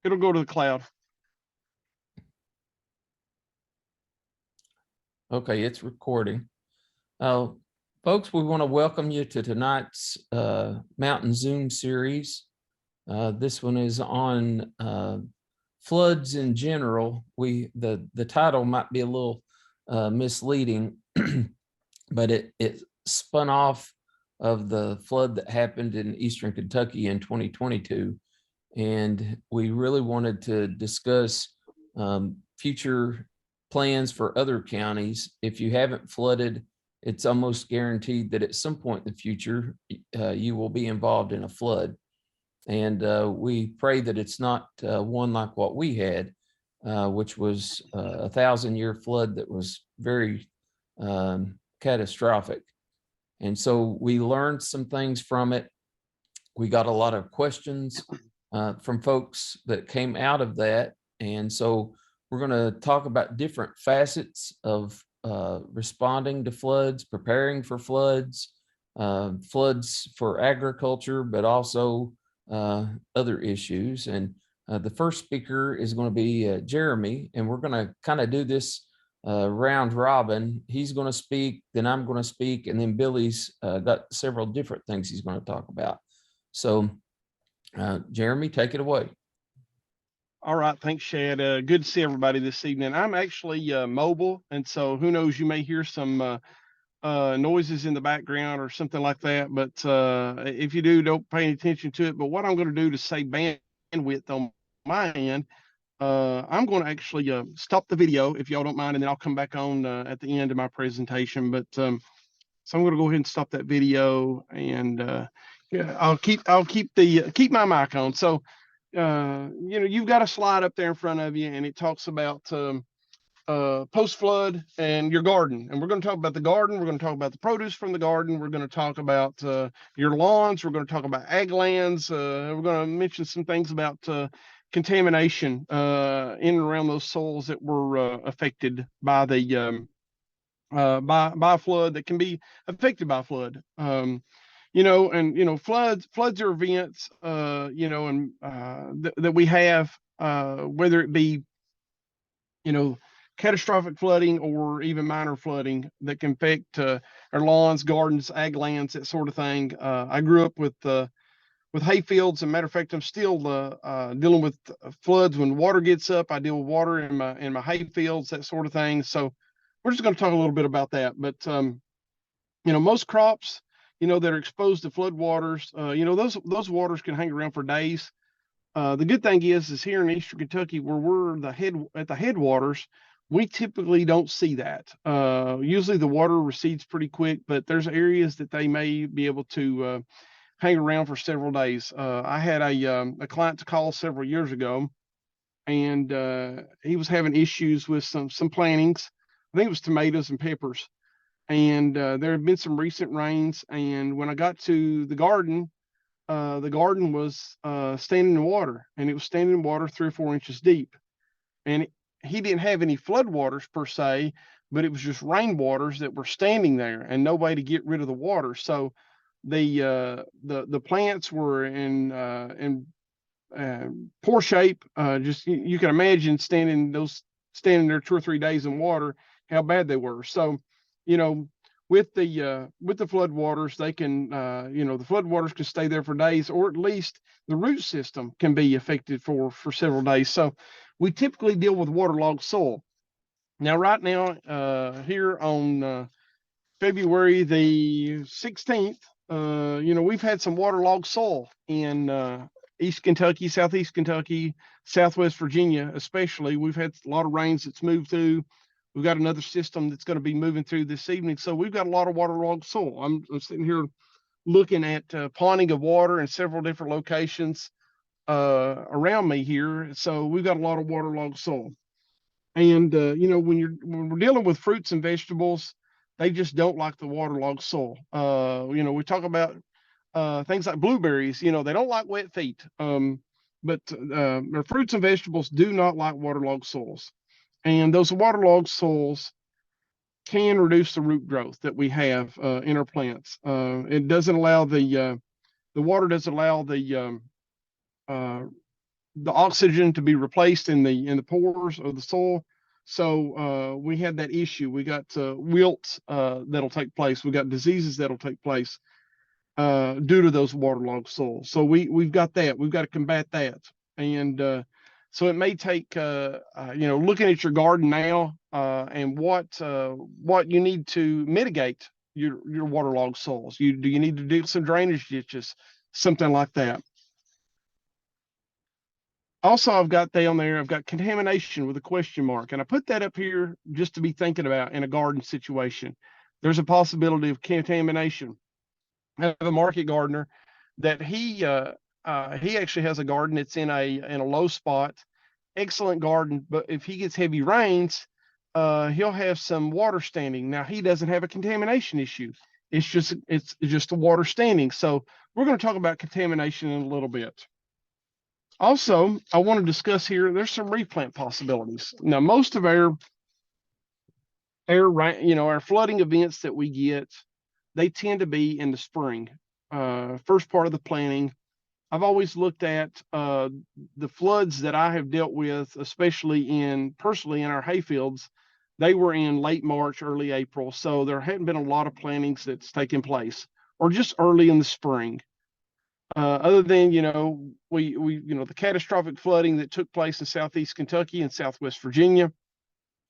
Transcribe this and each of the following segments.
It'll go to the cloud. Okay, it's recording. Folks, we want to welcome you to tonight's Mountain Zoom series. This one is on floods in general. The title might be a little misleading, but it spun off of the flood that happened in Eastern Kentucky in 2022. And we really wanted to discuss future plans for other counties. If you haven't flooded, it's almost guaranteed that at some point in the future, you will be involved in a flood. And we pray that it's not one like what we had, which was a 1,000-year flood that was very catastrophic. And so we learned some things from it. We got a lot of questions from folks that came out of that. And so we're going to talk about different facets of responding to floods, preparing for floods, floods for agriculture, but also other issues. And the first speaker is going to be Jeremy, and we're going to kind of do this round robin. He's going to speak, then I'm going to speak, and then Billy's got several different things he's going to talk about. So Jeremy, take it away. All right. Thanks, Shad. Good to see everybody this evening. I'm actually mobile, and so who knows, you may hear some noises in the background or something like that. But if you do, don't pay any attention to it. But what I'm going to do to save bandwidth on my end, I'm going to actually stop the video, if y'all don't mind, and then I'll come back on at the end of my presentation. But so I'm going to go ahead and stop that video, and yeah, I'll keep my mic on. So you've got a slide up there in front of you, and it talks about post flood and your garden. And we're going to talk about the garden. We're going to talk about the produce from the garden. We're going to talk about your lawns. We're going to talk about ag lands. We're going to mention some things about contamination in and around those soils that were affected by the by flood, that can be affected by flood. Floods are events, that we have, whether it be, catastrophic flooding or even minor flooding that can affect our lawns, gardens, ag lands, that sort of thing. I grew up with hay fields. As a matter of fact, I'm still dealing with floods when water gets up. I deal with water in my hay fields, that sort of thing. So we're just going to talk a little bit about that. But most crops, that are exposed to flood waters, those waters can hang around for days. The good thing is here in Eastern Kentucky, where we're at the headwaters, we typically don't see that. Usually the water recedes pretty quick, but there's areas that they may be able to hang around for several days. I had a client to call several years ago, and he was having issues with some plantings. I think it was tomatoes and peppers. And there have been some recent rains. And when I got to the garden was standing in water, and it was standing in water 3 or 4 inches deep. And he didn't have any flood waters per se, but it was just rain waters that were standing there and no way to get rid of the water. So the plants were in poor shape. Just you can imagine standing there 2 or 3 days in water, how bad they were. So, with the flood waters, they can, the flood waters can stay there for days, or at least the root system can be affected for several days. So we typically deal with waterlogged soil. Now, right now, here on February the 16th, we've had some waterlogged soil in East Kentucky, Southeast Kentucky, Southwest Virginia, especially. We've had a lot of rains that's moved through. We've got another system that's going to be moving through this evening. So we've got a lot of waterlogged soil. I'm sitting here looking at ponding of water in several different locations around me here. So we've got a lot of waterlogged soil. And, when we're dealing with fruits and vegetables, they just don't like the waterlogged soil. We talk about things like blueberries, they don't like wet feet. But their fruits and vegetables do not like waterlogged soils. And those waterlogged soils can reduce the root growth that we have in our plants. It doesn't allow the water doesn't allow the the oxygen to be replaced in the pores of the soil. So we had that issue. We got wilts that'll take place. We got diseases that'll take place due to those waterlogged soils. So we've got that. We've got to combat that. And so it may take looking at your garden now and what you need to mitigate your waterlogged soils. Do you need to dig some drainage ditches, something like that. Also, I've got down there, I've got contamination with a question mark, and I put that up here just to be thinking about in a garden situation. There's a possibility of contamination. I have a market gardener that he actually has a garden that's in a low spot, excellent garden, but if he gets heavy rains, he'll have some water standing. Now he doesn't have a contamination issue. It's just the water standing. So we're going to talk about contamination in a little bit. Also, I want to discuss here, there's some replant possibilities. Now, most of our flooding events that we get, they tend to be in the spring, first part of the planting. I've always looked at the floods that I have dealt with, especially personally in our hayfields. They were in late March, early April. So there hadn't been a lot of plantings that's taken place, or just early in the spring. Other than, the catastrophic flooding that took place in Southeast Kentucky and Southwest Virginia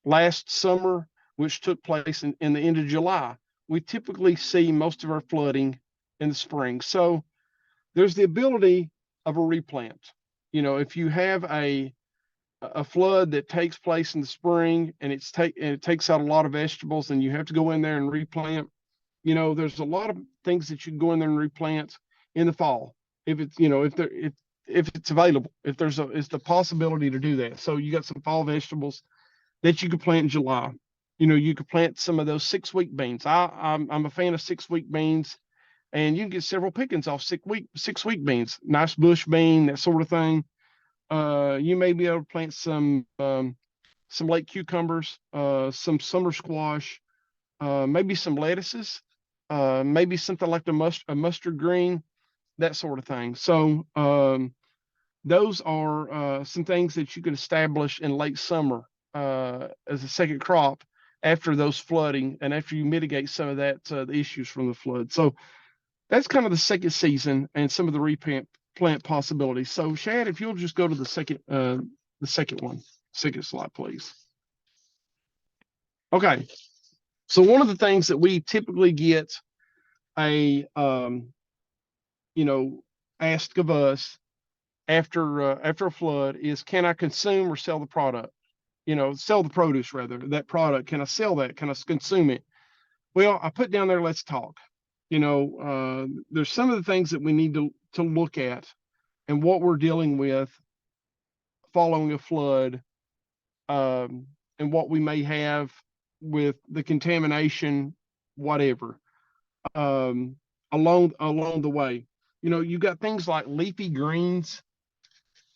last summer, which took place in the end of July, we typically see most of our flooding in the spring. So there's the ability of a replant. If you have a flood that takes place in the spring and it takes out a lot of vegetables, and you have to go in there and replant, there's a lot of things that you can go in there and replant in the fall if it's if it's available, if it's the possibility to do that. So you got some fall vegetables that you could plant in July. You could plant some of those 6-week beans. I'm a fan of 6-week beans, and you can get several pickings off 6-week beans. Nice bush bean, that sort of thing. You may be able to plant some late cucumbers, some summer squash, maybe some lettuces, maybe something like a mustard green, that sort of thing. So those are some things that you can establish in late summer as a second crop after those flooding and after you mitigate some of that the issues from the flood. So that's kind of the second season and some of the replant possibilities. So Shad, if you'll just go to the second slide, please. Okay. So one of the things that we typically get asked of us after a flood is, can I consume or sell the product? Sell the produce rather, that product. Can I sell that? Can I consume it? Well, I put down there, let's talk. There's some of the things that we need to look at and what we're dealing with following a flood, and what we may have with the contamination, whatever, along the way. You got things like leafy greens.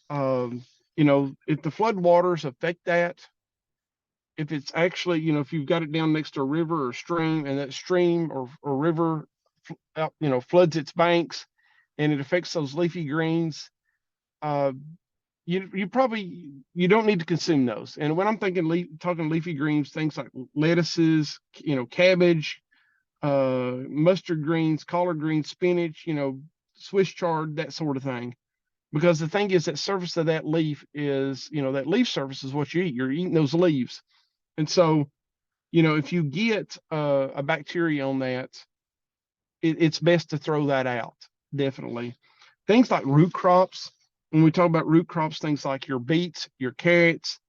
If the flood waters affect that, if it's actually, if you've got it down next to a river or stream, and that stream or river, floods its banks, and it affects those leafy greens, you don't need to consume those. And when I'm talking leafy greens, things like lettuces, cabbage, mustard greens, collard greens, spinach, Swiss chard, that sort of thing. Because the thing is, that surface of that leaf is, that leaf surface is what you eat. You're eating those leaves. And so, if you get a bacteria on that, it's best to throw that out, definitely. Things like root crops. When we talk about root crops, things like your beets, your carrots,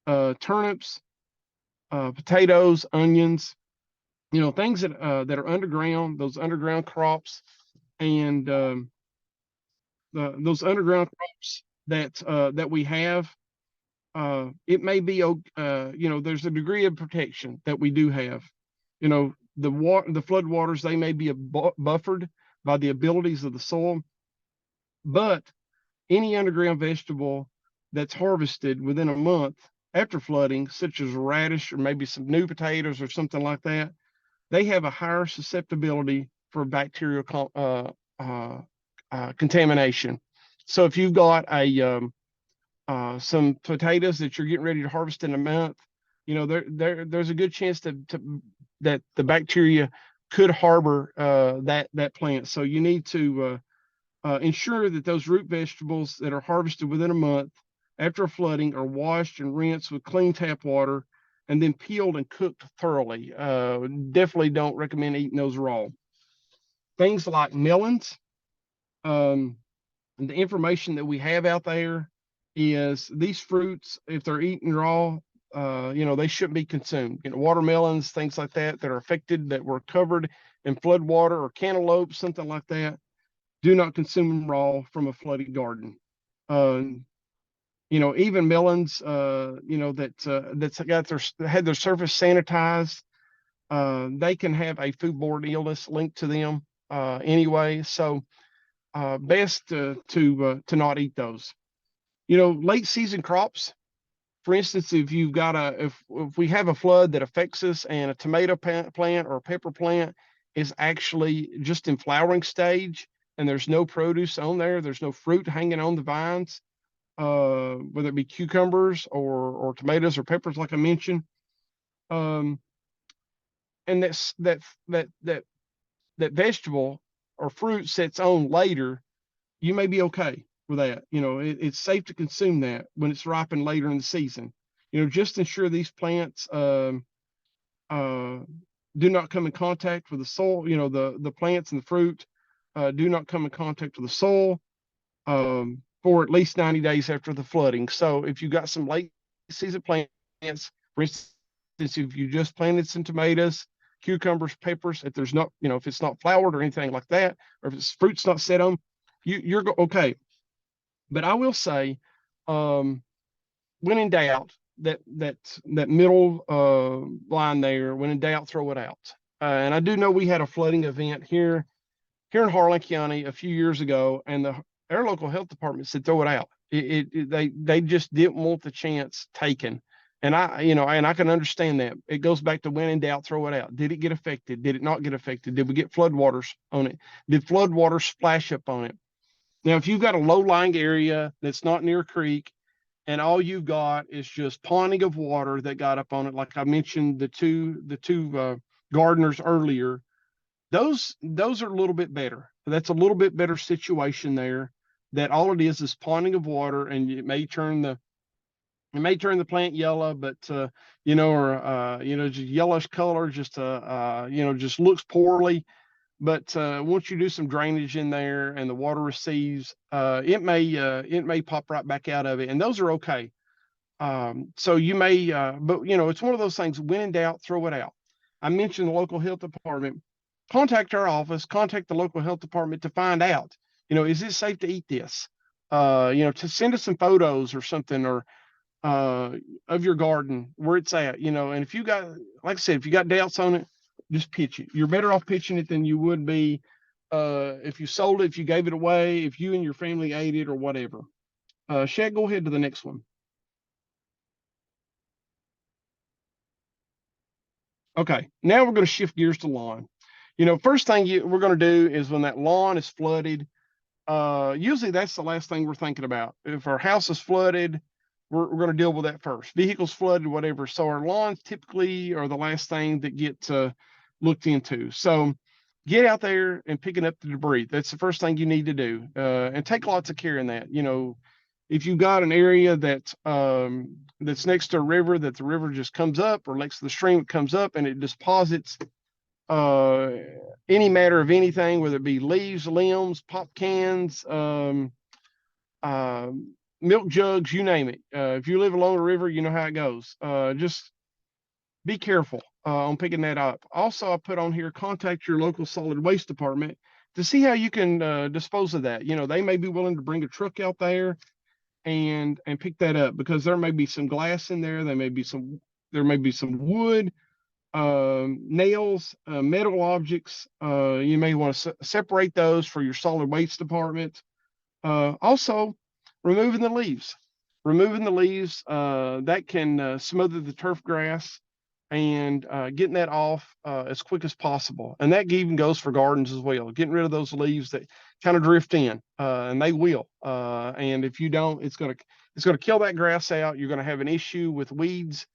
turnips, potatoes, onions, things that are underground, those underground crops, and those underground crops that we have, it may be, there's a degree of protection that we do have. The flood waters, they may be buffered by the abilities of the soil, but any underground vegetable that's harvested within a month after flooding, such as a radish or maybe some new potatoes or something like that, they have a higher susceptibility for bacterial contamination. So if you've got a some potatoes that you're getting ready to harvest in a month, there's a good chance that the bacteria could harbor that plant. So you need to ensure that those root vegetables that are harvested within a month after a flooding are washed and rinsed with clean tap water and then peeled and cooked thoroughly. Definitely don't recommend eating those raw. Things like melons, um, and the information that we have out there is these fruits, if they're eaten raw, they shouldn't be consumed. Watermelons, things like that are affected, that were covered in flood water, or cantaloupe, something like that. Do not consume them raw from a flooded garden. Even melons, that's had their surface sanitized, they can have a foodborne illness linked to them anyway. So best to not eat those. Late season crops. For instance, if we have a flood that affects us and a tomato plant or a pepper plant is actually just in flowering stage and there's no produce on there, there's no fruit hanging on the vines, whether it be cucumbers or tomatoes or peppers, like I mentioned, and that vegetable or fruit sets on later, you may be okay with that. It's safe to consume that when it's ripened later in the season. Just ensure these plants do not come in contact with the soil. The plants and the fruit do not come in contact with the soil for at least 90 days after the flooding. So if you got some late season plants, for instance, if you just planted some tomatoes, cucumbers, peppers, if there's not, if it's not flowered or anything like that, or if it's fruit's not set on, you're okay. But I will say, when in doubt, that middle line there, when in doubt, throw it out. And I do know we had a flooding event here in Harlan County a few years ago, and our local health department said throw it out. They just didn't want the chance taken. And I can understand that. It goes back to when in doubt, throw it out. Did it get affected? Did it not get affected? Did we get floodwaters on it? Did floodwaters splash up on it? Now, if you've got a low-lying area that's not near a creek, and all you've got is just ponding of water that got up on it, like I mentioned, the two gardeners earlier, those are a little bit better. That's a little bit better situation there. That all it is ponding of water, and it may turn the plant yellow, but or just yellowish color, just just looks poorly. But once you do some drainage in there and the water receives, it may pop right back out of it, and those are okay. So you may, but it's one of those things. When in doubt, throw it out. I mentioned the local health department. Contact our office. Contact the local health department to find out. Is it safe to eat this? To send us some photos or something, or of your garden, where it's at. And if you got, like I said, if you got doubts on it, just pitch it. You're better off pitching it than you would be if you sold it, if you gave it away, if you and your family ate it, or whatever. Shad, go ahead to the next one. Okay, now we're going to shift gears to lawn. First thing we're going to do is, when that lawn is flooded, usually that's the last thing we're thinking about. If our house is flooded, we're going to deal with that first. Vehicles flooded, whatever. So our lawns typically are the last thing that get looked into. So get out there and picking up the debris. That's the first thing you need to do, and take lots of care in that. If you've got an area that's next to a river, that the river just comes up, or next to the stream, it comes up and it deposits any matter of anything, whether it be leaves, limbs, pop cans, milk jugs, you name it. If you live along the river, you know how it goes. Just be careful on picking that up. Also, I put on here, contact your local solid waste department to see how you can dispose of that. They may be willing to bring a truck out there and pick that up, because there may be some glass in there. There may be some wood, nails, metal objects. You may want to separate those for your solid waste department. Also, removing the leaves. That can smother the turf grass. and getting that off as quick as possible. And that even goes for gardens as well. Getting rid of those leaves that kind of drift in, and they will. And if you don't, it's gonna kill that grass out. You're gonna have an issue with weeds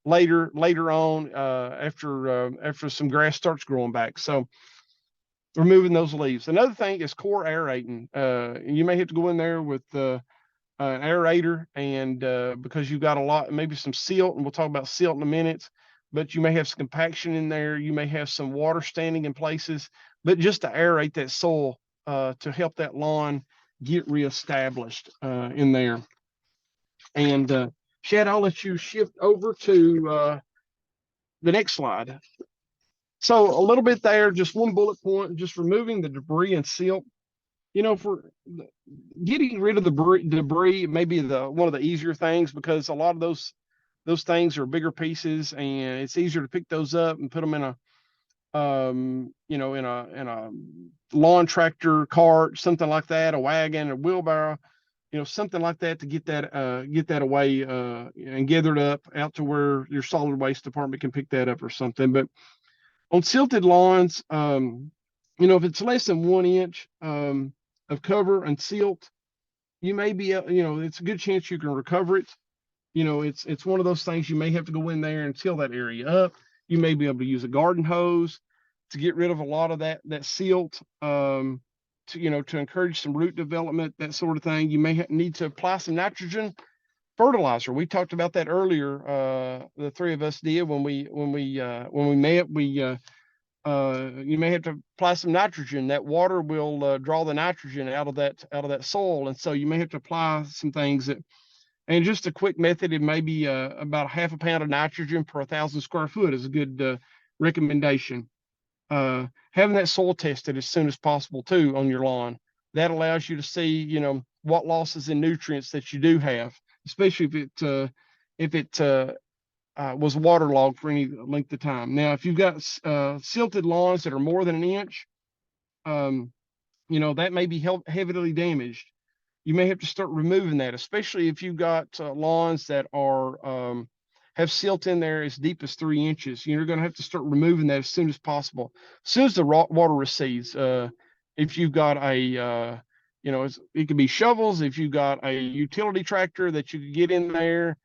later on after some grass starts growing back. So removing those leaves. Another thing is core aerating. You may have to go in there with an aerator, and because you've got a lot, maybe some silt, and we'll talk about silt in a minute, but you may have some compaction in there. You may have some water standing in places, but just to aerate that soil to help that lawn get reestablished in there. And Shad, I'll let you shift over to the next slide. So a little bit there, just one bullet point, just removing the debris and silt. For getting rid of the debris, maybe one of the easier things, because a lot of those things are bigger pieces, and it's easier to pick those up and put them in a in a lawn tractor cart, something like that, a wagon, a wheelbarrow, something like that, to get that away and gathered up out to where your solid waste department can pick that up or something. But on silted lawns, if it's less than 1 inch of cover and silt, you may be, it's a good chance you can recover it. It's one of those things you may have to go in there and till that area up. You may be able to use a garden hose to get rid of a lot of that silt, to encourage some root development, that sort of thing. You may need to apply some nitrogen fertilizer. We talked about that earlier. The three of us did when we met. You may have to apply some nitrogen. That water will draw the nitrogen out of that soil, and so you may have to apply some things and just a quick method, it may be about 1/2 pound of nitrogen per 1,000 square foot is a good recommendation. Having that soil tested as soon as possible too on your lawn, that allows you to see what losses in nutrients that you do have, especially if it was waterlogged for any length of time. Now, if you've got silted lawns that are more than 1 inch, that may be heavily damaged. You may have to start removing that, especially if you've got lawns that are have silt in there as deep as 3 inches. You're going to have to start removing that as soon as possible, as soon as the water recedes. If you've got it could be shovels. If you've got a utility tractor that you could get in there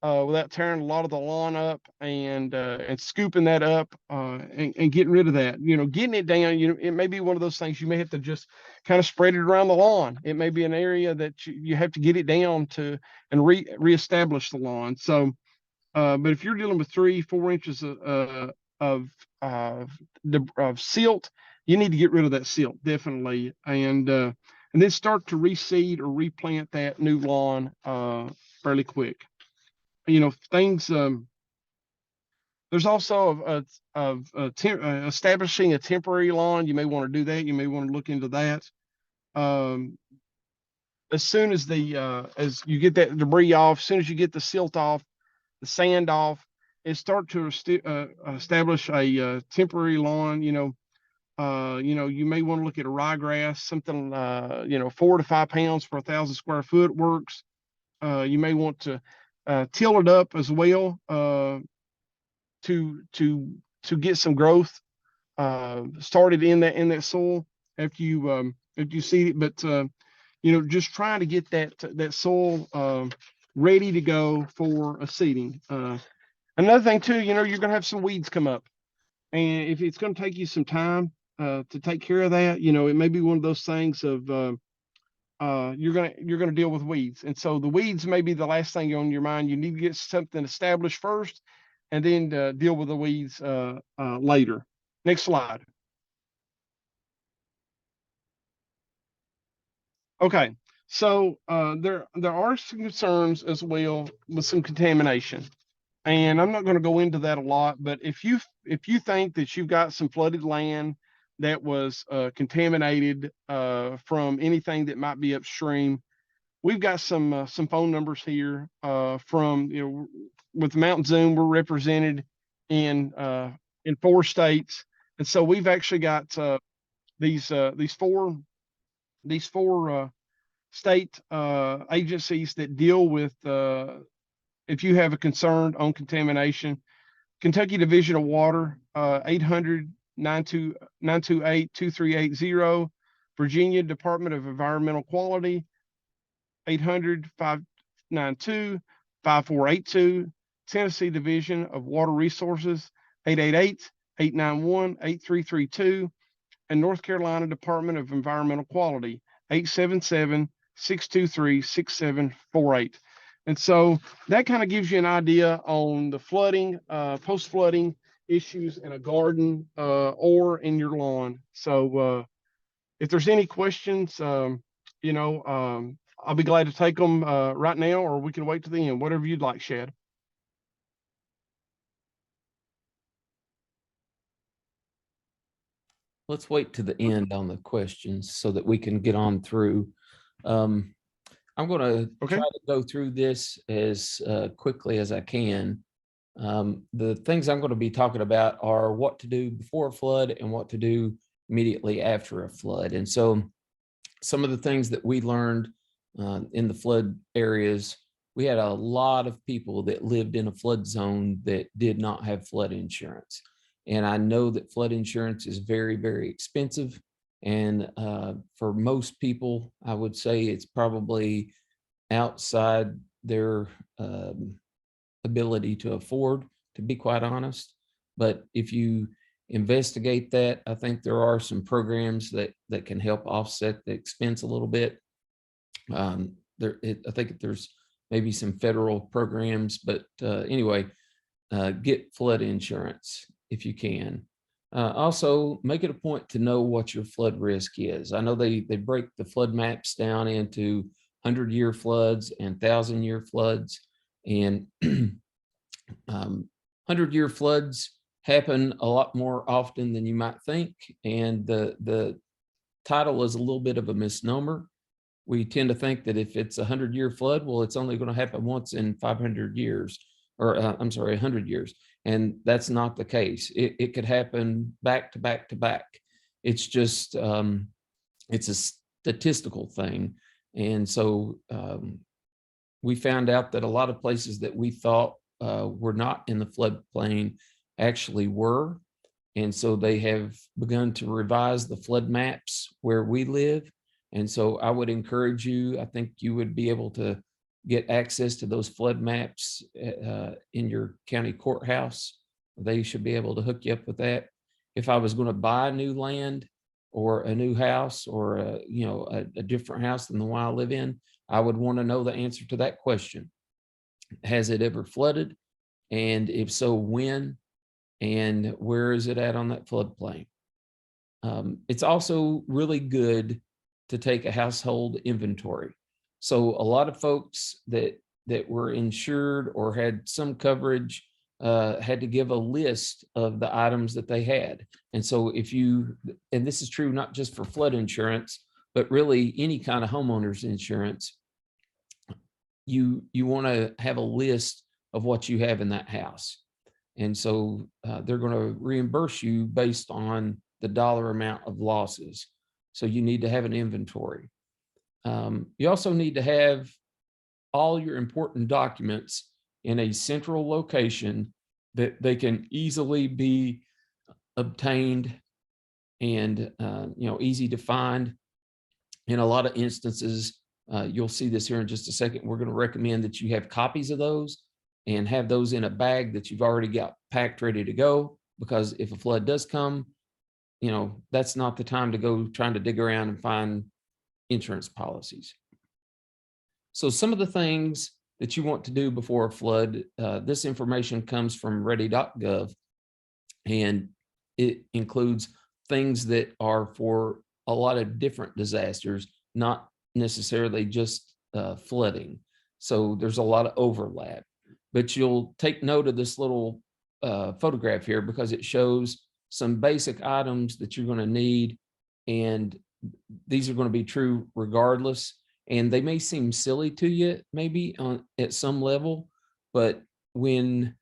without tearing a lot of the lawn up, and scooping that up and getting rid of that. Getting it down. It may be one of those things you may have to just kind of spread it around the lawn. It may be an area that you have to get it down to and reestablish the lawn. So, but if you're dealing with 3-4 inches of silt, you need to get rid of that silt definitely, and then start to reseed or replant that new lawn fairly quick. Things. There's also establishing a temporary lawn. You may want to do that. You may want to look into that. As soon as as you get that debris off, as soon as you get the silt off, the sand off, and start to establish a temporary lawn. You may want to look at a ryegrass, something 4 to 5 pounds per 1,000 square foot works. You may want to till it up as well to get some growth started in that soil after you seed it. But just trying to get that soil ready to go for a seeding. Another thing too, you're going to have some weeds come up, and if it's going to take you some time to take care of that, it may be one of those things of you're gonna deal with weeds, and so the weeds may be the last thing on your mind. You need to get something established first, and then deal with the weeds later. Next slide. Okay, so there are some concerns as well with some contamination, and I'm not going to go into that a lot. But if you think that you've got some flooded land that was contaminated from anything that might be upstream, we've got some phone numbers here from with Mountain Zoom. We're represented in 4 states, and so we've actually got these four state agencies that deal with if you have a concern on contamination, Kentucky Division of Water, 800-928-2380. Virginia Department of Environmental Quality, 800-592-5482. Tennessee Division of Water Resources, 888-891-8332. And North Carolina Department of Environmental Quality, 877-623-6748. And so that kind of gives you an idea on the flooding, post-flooding issues in a garden or in your lawn. So if there's any questions, I'll be glad to take them right now, or we can wait to the end, whatever you'd like, Shad. Let's wait to the end on the questions so that we can get on through. I'm going to Okay. try to go through this as quickly as I can. The things I'm going to be talking about are what to do before a flood and what to do immediately after a flood. And so some of the things that we learned in the flood areas, we had a lot of people that lived in a flood zone that did not have flood insurance. And I know that flood insurance is very, very expensive. And for most people, I would say it's probably outside their ability to afford, to be quite honest. But if you investigate that, I think there are some programs that can help offset the expense a little bit. I think there's maybe some federal programs, but anyway, get flood insurance if you can. Also, make it a point to know what your flood risk is. I know they break the flood maps down into 100-year floods and 1,000-year floods. And 100-year floods happen a lot more often than you might think. And the title is a little bit of a misnomer. We tend to think that if it's a 100-year flood, well, it's only going to happen once in 500 years, or 100 years. And that's not the case. It could happen back to back to back. It's just, it's a statistical thing. And so we found out that a lot of places that we thought were not in the floodplain actually were. And so they have begun to revise the flood maps where we live. And so I would encourage you, I think you would be able to get access to those flood maps in your county courthouse. They should be able to hook you up with that. If I was going to buy new land or a new house or a different house than the one I live in, I would want to know the answer to that question. Has it ever flooded? And if so, when? And where is it at on that floodplain? It's also really good to take a household inventory. So a lot of folks that were insured or had some coverage had to give a list of the items that they had. And so if you, and this is true not just for flood insurance, but really any kind of homeowner's insurance, you want to have a list of what you have in that house. And so they're going to reimburse you based on the dollar amount of losses. So you need to have an inventory. You also need to have all your important documents in a central location that they can easily be obtained and easy to find. In a lot of instances, you'll see this here in just a second. We're going to recommend that you have copies of those and have those in a bag that you've already got packed ready to go, because if a flood does come, that's not the time to go trying to dig around and find insurance policies. So some of the things that you want to do before a flood, this information comes from ready.gov, and it includes things that are for a lot of different disasters, not necessarily just flooding. So there's a lot of overlap, but you'll take note of this little photograph here because it shows some basic items that you're going to need. And these are going to be true regardless. And they may seem silly to you, maybe at some level, but when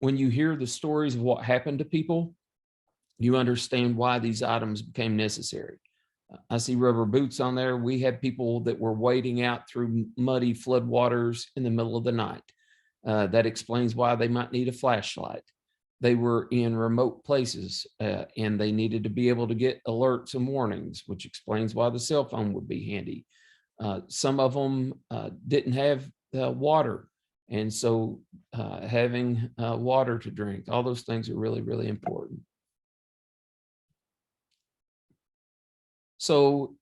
you hear the stories of what happened to people, you understand why these items became necessary. I see rubber boots on there. We had people that were wading out through muddy floodwaters in the middle of the night. That explains why they might need a flashlight. they were in remote places, and they needed to be able to get alerts and warnings, which explains why the cell phone would be handy. Some of them didn't have water, and so having water to drink, all those things are really, really important. So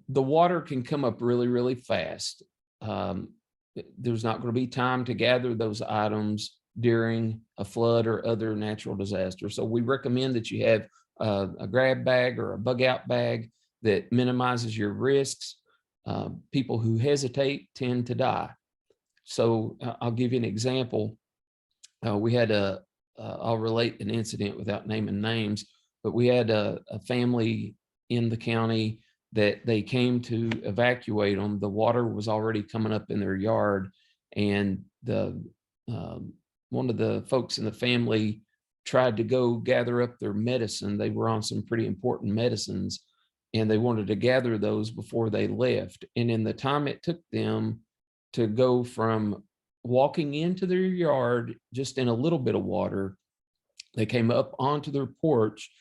the water can come up really, really fast. There's not going to be time to gather those items during a flood or other natural disaster. So we recommend that you have a grab bag or a bug out bag that minimizes your risks. People who hesitate tend to die. So I'll give you an example. We had I'll relate an incident without naming names, but we had a family in the county that they came to evacuate them. The water was already coming up in their yard, and one of the folks in the family tried to go gather up their medicine. They were on some pretty important medicines, and they wanted to gather those before they left. And in the time it took them to go from walking into their yard just in a little bit of water, they came up onto their porch.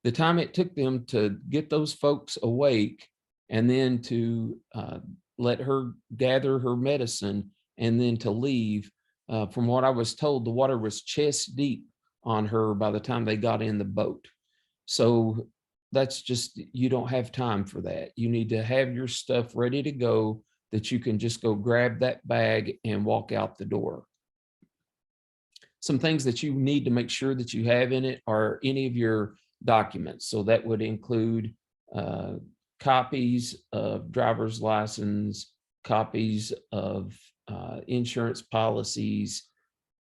The time it took them to get those folks awake and then to let her gather her medicine and then to leave, from what I was told, the water was chest deep on her by the time they got in the boat. So that's just, you don't have time for that. You need to have your stuff ready to go, that you can just go grab that bag and walk out the door. Some things that you need to make sure that you have in it are any of your documents. So that would include copies of driver's license, copies of insurance policies,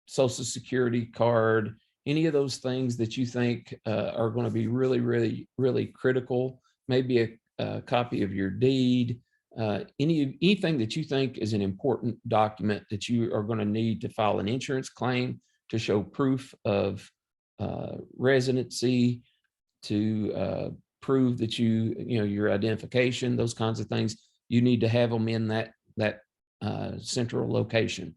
Social Security card, any of those things that you think are going to be really, really, really critical. Maybe a copy of your deed, anything that you think is an important document that you are going to need to file an insurance claim, to show proof of residency, to prove that your identification, those kinds of things. You need to have them in that central location.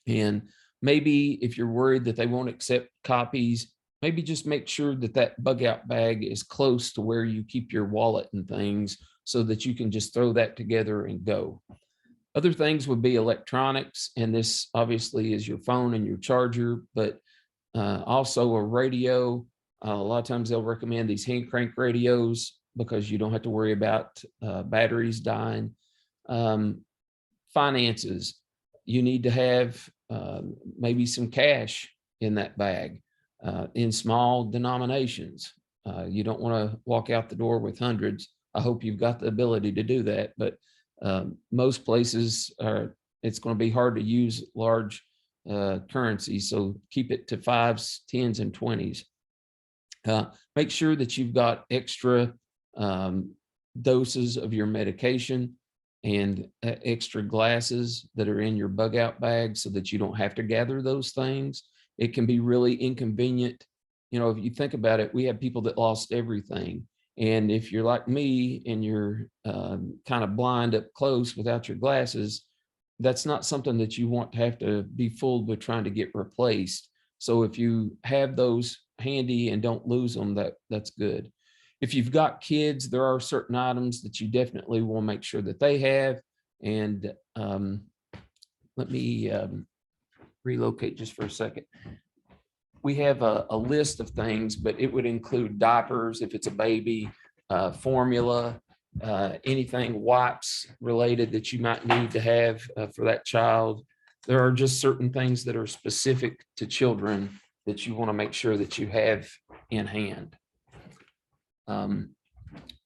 And maybe if you're worried that they won't accept copies, maybe just make sure that that bug out bag is close to where you keep your wallet and things, so that you can just throw that together and go. Other things would be electronics, and this obviously is your phone and your charger, but also a radio. A lot of times they'll recommend these hand crank radios because you don't have to worry about batteries dying. Finances, you need to have maybe some cash in that bag in small denominations. You don't want to walk out the door with hundreds. I hope you've got the ability to do that, but most places it's going to be hard to use large currency. So keep it to 5s, 10s, and 20s. Make sure that you've got extra doses of your medication and extra glasses that are in your bug out bag, so that you don't have to gather those things. It can be really inconvenient. If you think about it, we have people that lost everything. And if you're like me and you're kind of blind up close without your glasses, that's not something that you want to have to be fooled with trying to get replaced. So if you have those handy and don't lose them, that's good. If you've got kids, there are certain items that you definitely will make sure that they have. And let me relocate just for a second. We have a list of things, but it would include diapers if it's a baby, formula, anything wipes related that you might need to have for that child. There are just certain things that are specific to children that you want to make sure that you have in hand.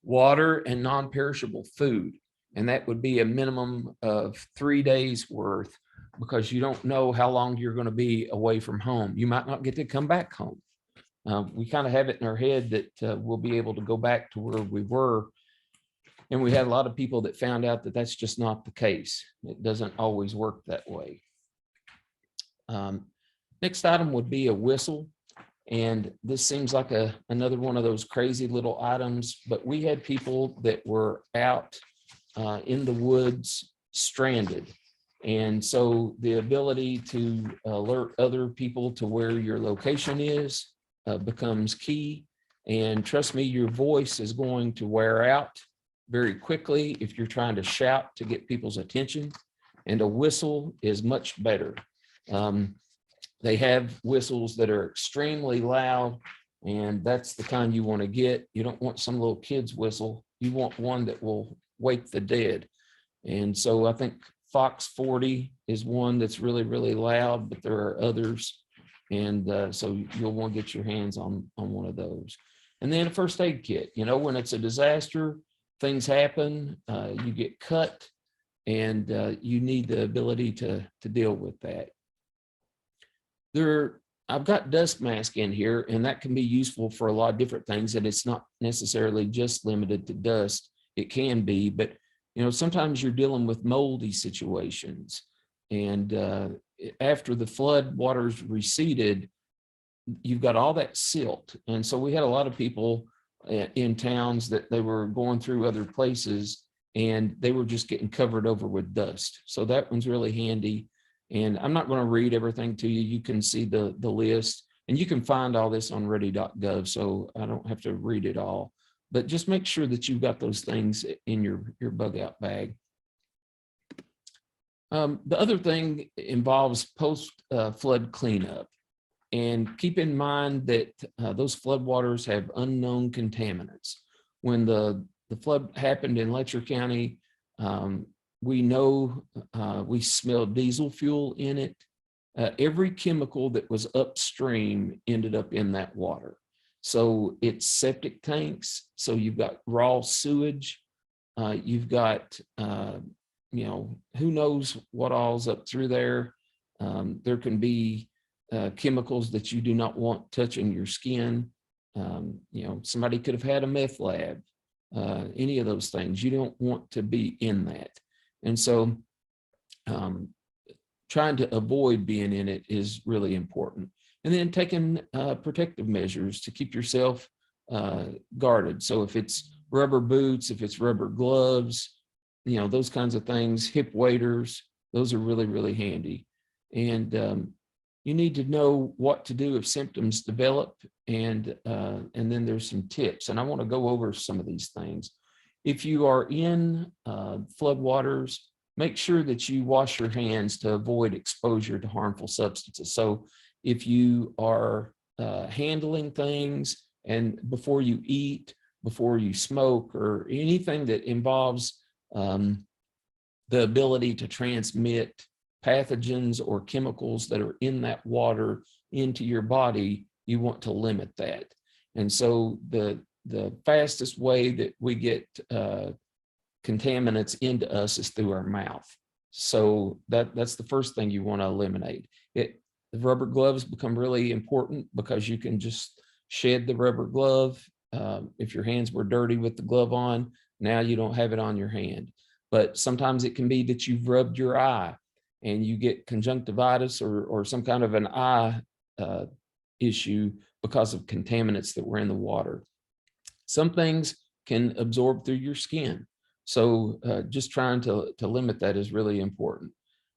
Water and non-perishable food, and that would be a minimum of 3 days worth, because you don't know how long you're going to be away from home. You might not get to come back home. We kind of have it in our head that we'll be able to go back to where we were. And we had a lot of people that found out that that's just not the case. It doesn't always work that way. Next item would be a whistle. And this seems like another one of those crazy little items, but we had people that were out in the woods stranded. And so the ability to alert other people to where your location is becomes key. And trust me, your voice is going to wear out very quickly if you're trying to shout to get people's attention. And a whistle is much better. They have whistles that are extremely loud, and that's the kind you want to get. You don't want some little kid's whistle. You want one that will wake the dead. And so I think Fox 40 is one that's really, really loud, but there are others. And so you'll want to get your hands on one of those. And then a first aid kit. You know, when it's a disaster, things happen, you get cut, and you need the ability to deal with that. I've got dust mask in here, and that can be useful for a lot of different things, and it's not necessarily just limited to dust. It can be, but you know, sometimes you're dealing with moldy situations, and after the flood waters receded, you've got all that silt. And so we had a lot of people in towns that they were going through other places, and they were just getting covered over with dust. So that one's really handy. And I'm not going to read everything to you. You can see the list, and you can find all this on ready.gov, so I don't have to read it all. But just make sure that you've got those things in your bug out bag. The other thing involves post-flood cleanup. And keep in mind that those floodwaters have unknown contaminants. When the flood happened in Letcher County, we know we smelled diesel fuel in it. Every chemical that was upstream ended up in that water. So it's septic tanks. So you've got raw sewage. You've got, you know, who knows what all's up through there. There can be chemicals that you do not want touching your skin. You know, somebody could have had a meth lab, any of those things. You don't want to be in that. And so trying to avoid being in it is really important. And then taking protective measures to keep yourself guarded. So if it's rubber boots, if it's rubber gloves, you know, those kinds of things, hip waders, those are really, really handy. And you need to know what to do if symptoms develop, and then there's some tips, and I want to go over some of these things. If you are in floodwaters, make sure that you wash your hands to avoid exposure to harmful substances. So if you are handling things, and before you eat, before you smoke, or anything that involves the ability to transmit pathogens or chemicals that are in that water into your body, you want to limit that. And so the fastest way that we get contaminants into us is through our mouth. So that's the first thing you want to eliminate. The rubber gloves become really important because you can just shed the rubber glove. If your hands were dirty with the glove on, now you don't have it on your hand. But sometimes it can be that you've rubbed your eye and you get conjunctivitis or some kind of an eye issue because of contaminants that were in the water. Some things can absorb through your skin. So just trying to limit that is really important.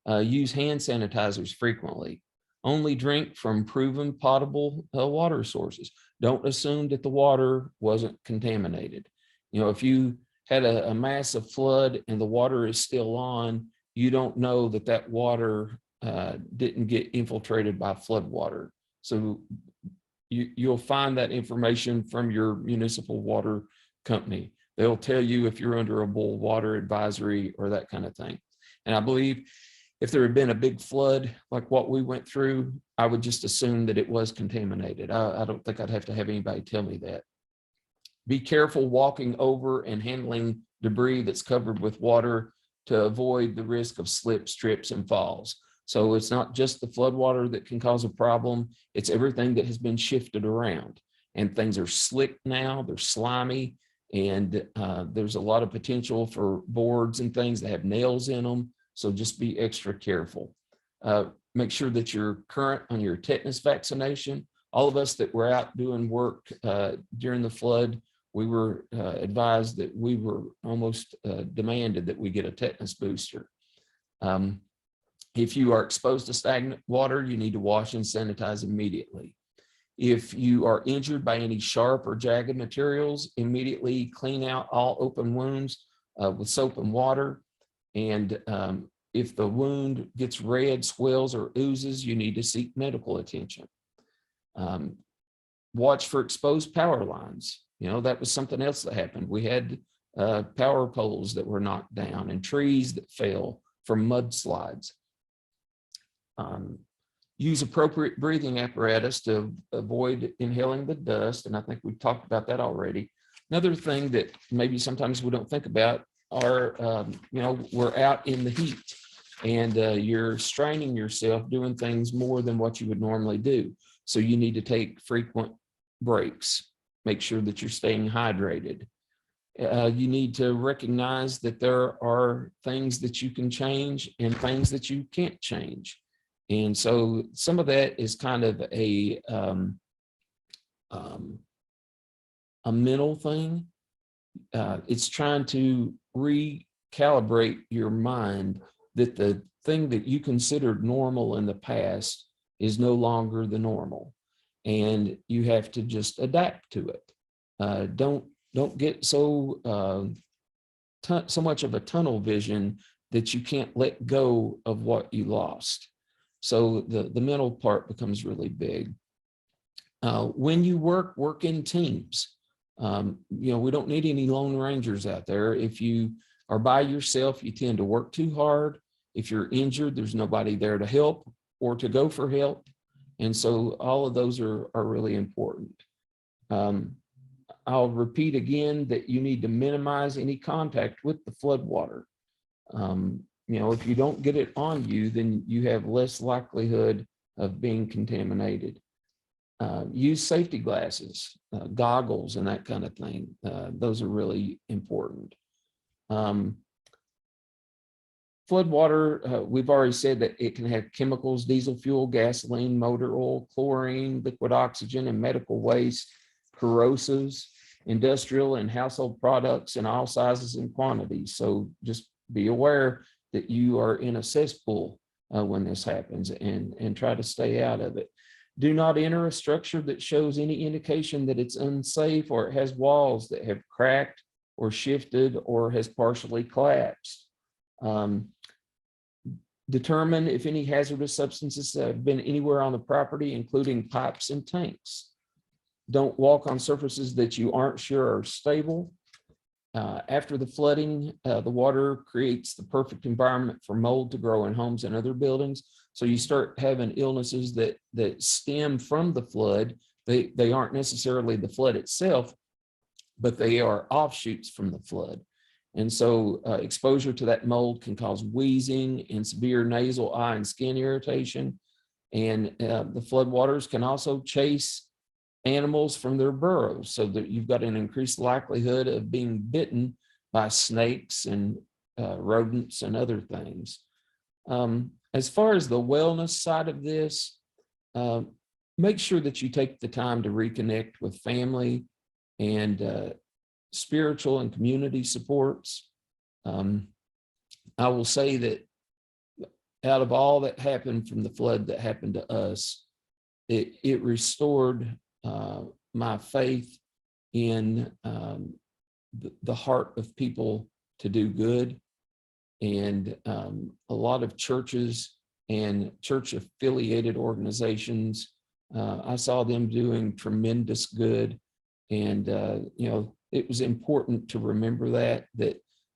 Use hand sanitizers frequently. Only drink from proven potable water sources. Don't assume that the water wasn't contaminated. You know, if you had a massive flood and the water is still on, you don't know that that water didn't get infiltrated by flood water. So you'll find that information from your municipal water company. They'll tell you if you're under a boil water advisory or that kind of thing. And I believe if there had been a big flood like what we went through, I would just assume that it was contaminated. I don't think I'd have to have anybody tell me that. Be careful walking over and handling debris that's covered with water to avoid the risk of slips, trips, and falls. So it's not just the flood water that can cause a problem, it's everything that has been shifted around. And things are slick now, they're slimy, and there's a lot of potential for boards and things that have nails in them. So just be extra careful. Make sure that you're current on your tetanus vaccination. All of us that were out doing work during the flood, we were advised that we were almost demanded that we get a tetanus booster. If you are exposed to stagnant water, you need to wash and sanitize immediately. If you are injured by any sharp or jagged materials, immediately clean out all open wounds with soap and water. And if the wound gets red, swells, or oozes, you need to seek medical attention. Watch for exposed power lines. You know, that was something else that happened. We had power poles that were knocked down and trees that fell from mudslides. Use appropriate breathing apparatus to avoid inhaling the dust. And I think we've talked about that already. Another thing that maybe sometimes we don't think about are, you know, we're out in the heat and you're straining yourself doing things more than what you would normally do. So you need to take frequent breaks, make sure that you're staying hydrated. You need to recognize that there are things that you can change and things that you can't change. And so some of that is kind of a mental thing. It's trying to recalibrate your mind that the thing that you considered normal in the past is no longer the normal, and you have to just adapt to it. Don't get so so much of a tunnel vision that you can't let go of what you lost. So the mental part becomes really big. When you work in teams. You know, we don't need any lone rangers out there. If you are by yourself, you tend to work too hard. If you're injured, there's nobody there to help or to go for help. And so all of those are really important. I'll repeat again that you need to minimize any contact with the flood water. You know, if you don't get it on you, then you have less likelihood of being contaminated. Use safety glasses, goggles, and that kind of thing. Those are really important. Flood water, we've already said that it can have chemicals, diesel fuel, gasoline, motor oil, chlorine, liquid oxygen, and medical waste, corrosives, industrial and household products in all sizes and quantities. So just be aware that you are in a cesspool when this happens, and try to stay out of it. Do not enter a structure that shows any indication that it's unsafe or it has walls that have cracked or shifted or has partially collapsed. Determine if any hazardous substances have been anywhere on the property, including pipes and tanks. Don't walk on surfaces that you aren't sure are stable. After the flooding, the water creates the perfect environment for mold to grow in homes and other buildings. So you start having illnesses that stem from the flood. They aren't necessarily the flood itself, but they are offshoots from the flood. And so exposure to that mold can cause wheezing and severe nasal, eye, and skin irritation. And the flood waters can also chase animals from their burrows, so that you've got an increased likelihood of being bitten by snakes and rodents and other things. As far as the wellness side of this, make sure that you take the time to reconnect with family and spiritual and community supports. I will say that out of all that happened from the flood that happened to us, it restored my faith in the heart of people to do good. And a lot of churches and church affiliated organizations, I saw them doing tremendous good. And, you know, it was important to remember that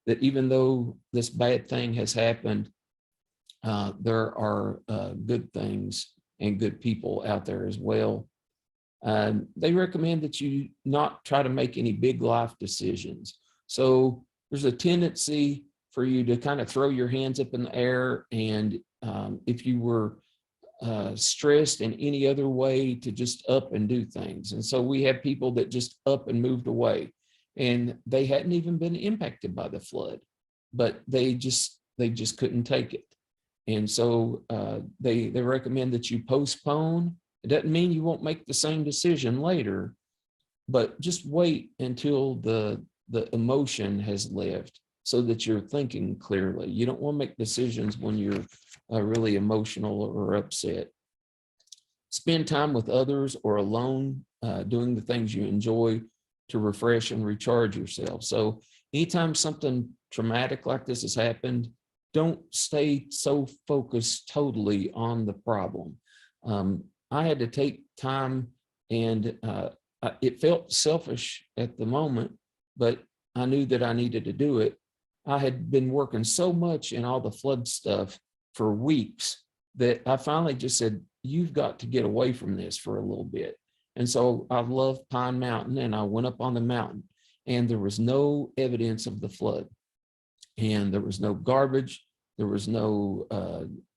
even though this bad thing has happened, there are good things and good people out there as well. They recommend that you not try to make any big life decisions. So there's a tendency for you to kind of throw your hands up in the air, and if you were stressed in any other way, to just up and do things. And so we have people that just up and moved away, and they hadn't even been impacted by the flood, but they just couldn't take it. And so they recommend that you postpone. It doesn't mean you won't make the same decision later, but just wait until the emotion has left, so that you're thinking clearly. You don't want to make decisions when you're really emotional or upset. Spend time with others or alone, doing the things you enjoy to refresh and recharge yourself. So anytime something traumatic like this has happened, don't stay so focused totally on the problem. I had to take time, and it felt selfish at the moment, but I knew that I needed to do it. I had been working so much in all the flood stuff for weeks that I finally just said, you've got to get away from this for a little bit. And so I love Pine Mountain, and I went up on the mountain, and there was no evidence of the flood, and there was no garbage. There was no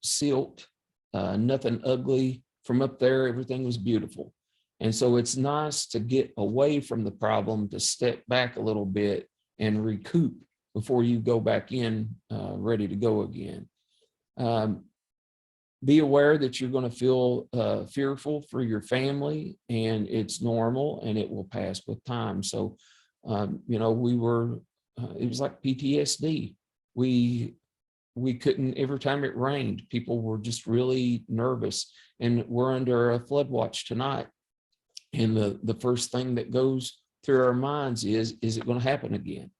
silt, nothing ugly. From up there, everything was beautiful. And so it's nice to get away from the problem, to step back a little bit and recoup before you go back in ready to go again. Be aware that you're going to feel fearful for your family, and it's normal, and it will pass with time. So, you know, it was like PTSD. We couldn't, every time it rained, people were just really nervous, and we're under a flood watch tonight. And the first thing that goes through our minds is it going to happen again?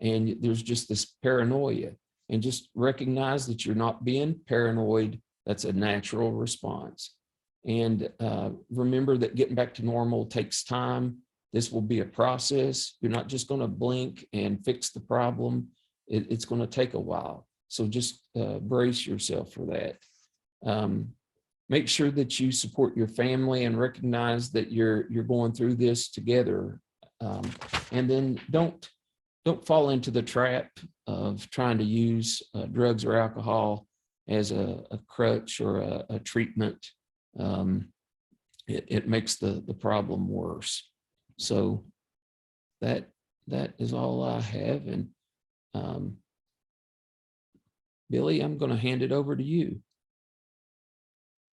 And there's just this paranoia, and just recognize that you're not being paranoid. That's a natural response. And remember that getting back to normal takes time. This will be a process. You're not just going to blink and fix the problem. It's going to take a while. So just brace yourself for that. Make sure that you support your family and recognize that you're going through this together. And then don't fall into the trap of trying to use drugs or alcohol as a crutch or a treatment. It makes the problem worse. So that is all I have. And Billy, I'm going to hand it over to you.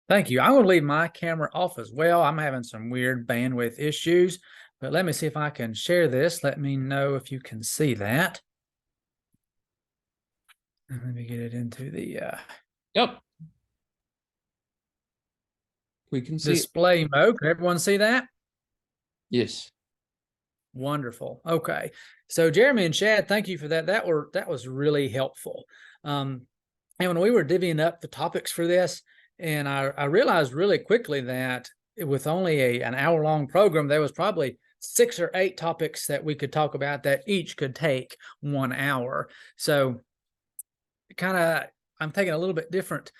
Thank you. I'm going to leave my camera off as well. I'm having some weird bandwidth issues, but let me see if I can share this. Let me know if you can see that. And let me get it into the Yep. We can see display mode. Can everyone see that? Yes. Wonderful. Okay. So Jeremy and Shad, thank you for that. That was really helpful. And when we were divvying up the topics for this, and I realized really quickly that with only an hour-long program, there was probably 6 or 8 topics that we could talk about that each could take 1 hour. So I'm taking a little bit different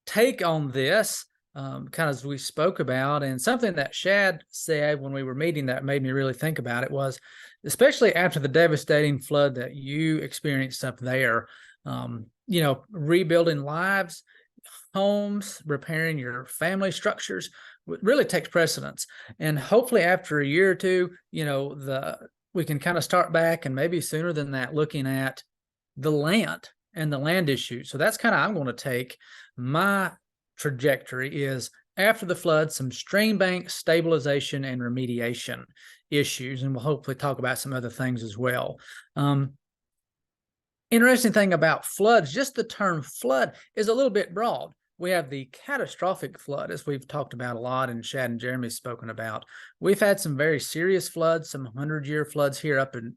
take on this, kind of as we spoke about. And something that Shad said when we were meeting that made me really think about it was, especially after the devastating flood that you experienced up there, you know, rebuilding lives, homes, repairing your family structures really takes precedence. And hopefully after a year or two, you know, we can kind of start back, and maybe sooner than that, looking at the land and the land issue. So that's kind of, I'm going to take my trajectory is after the flood, some stream bank stabilization and remediation issues. And we'll hopefully talk about some other things as well. Interesting thing about floods, just the term flood is a little bit broad. We have the catastrophic flood, as we've talked about a lot, and Shad and Jeremy's spoken about. We've had some very serious floods, some 100-year floods here up in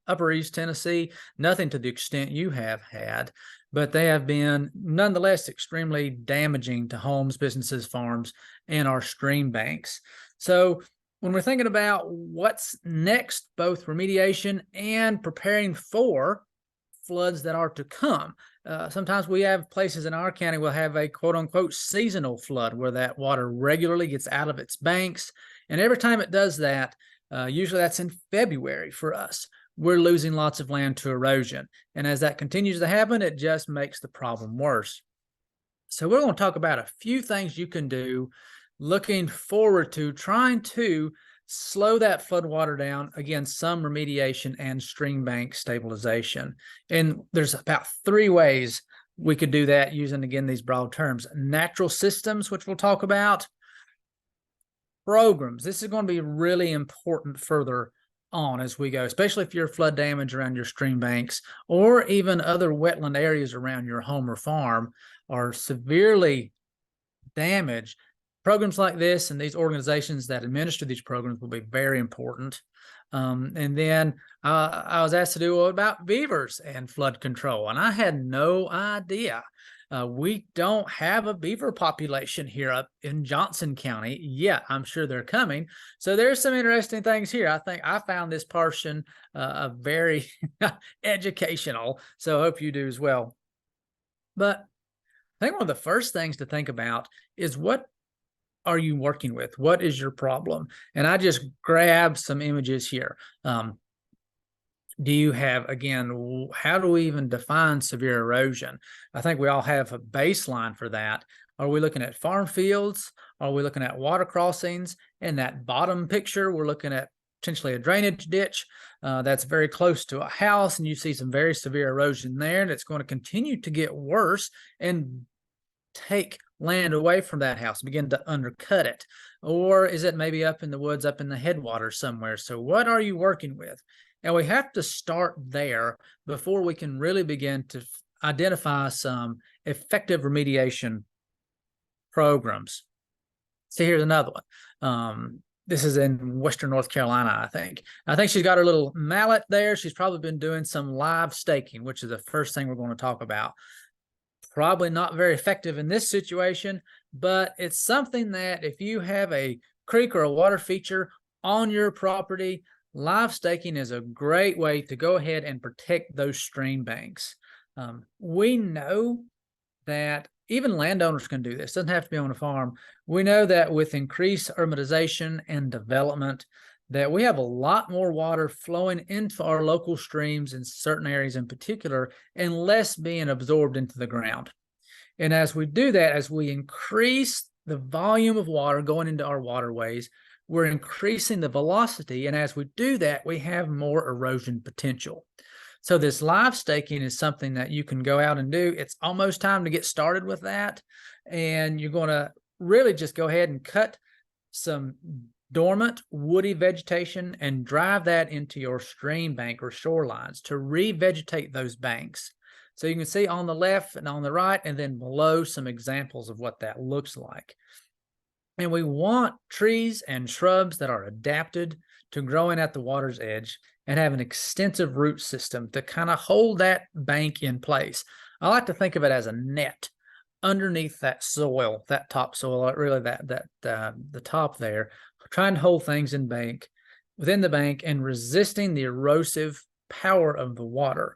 upper East Tennessee, nothing to the extent you have had, but they have been nonetheless extremely damaging to homes, businesses, farms, and our stream banks. So when we're thinking about what's next, both remediation and preparing for floods that are to come, sometimes we have places in our county will have a quote-unquote seasonal flood where that water regularly gets out of its banks. And every time it does that, usually that's in February for us, we're losing lots of land to erosion. And as that continues to happen, it just makes the problem worse. So we're going to talk about a few things you can do looking forward to trying to slow that floodwater down. Again, some remediation and stream bank stabilization. And there's about 3 ways we could do that using, again, these broad terms. Natural systems, which we'll talk about. Programs. This is going to be really important further on as we go, especially if you're flood damage around your stream banks or even other wetland areas around your home or farm are severely damaged. Programs like this and these organizations that administer these programs will be very important. And then I was asked to do about beavers and flood control, and I had no idea. We don't have a beaver population here up in Johnson County yet. I'm sure they're coming. So there's some interesting things here. I think I found this portion very educational. So I hope you do as well. But I think one of the first things to think about is, what are you working with? What is your problem? And I just grabbed some images here. Do you have, again, how do we even define severe erosion? I think we all have a baseline for that. Are we looking at farm fields? Are we looking at water crossings? In that bottom picture, we're looking at potentially a drainage ditch that's very close to a house, and you see some very severe erosion there, and it's going to continue to get worse and take land away from that house, begin to undercut it. Or is it maybe up in the woods, up in the headwaters somewhere? So what are you working with? And we have to start there before we can really begin to identify some effective remediation programs. See, here's another one. This is in Western North Carolina, I think. I think she's got her little mallet there. She's probably been doing some live staking, which is the first thing we're going to talk about. Probably not very effective in this situation, but it's something that if you have a creek or a water feature on your property, live staking is a great way to go ahead and protect those stream banks. We know that even landowners can do this. It doesn't have to be on a farm. We know that with increased urbanization and development, that we have a lot more water flowing into our local streams in certain areas in particular, and less being absorbed into the ground. And as we do that, as we increase the volume of water going into our waterways, we're increasing the velocity. And as we do that, we have more erosion potential. So this live staking is something that you can go out and do. It's almost time to get started with that. And you're going to really just go ahead and cut some dormant woody vegetation and drive that into your stream bank or shorelines to revegetate those banks. So you can see on the left and on the right, and then below, some examples of what that looks like. And we want trees and shrubs that are adapted to growing at the water's edge and have an extensive root system to kind of hold that bank in place. I like to think of it as a net underneath that soil, that topsoil, really the top there, trying to hold things in bank within the bank and resisting the erosive power of the water.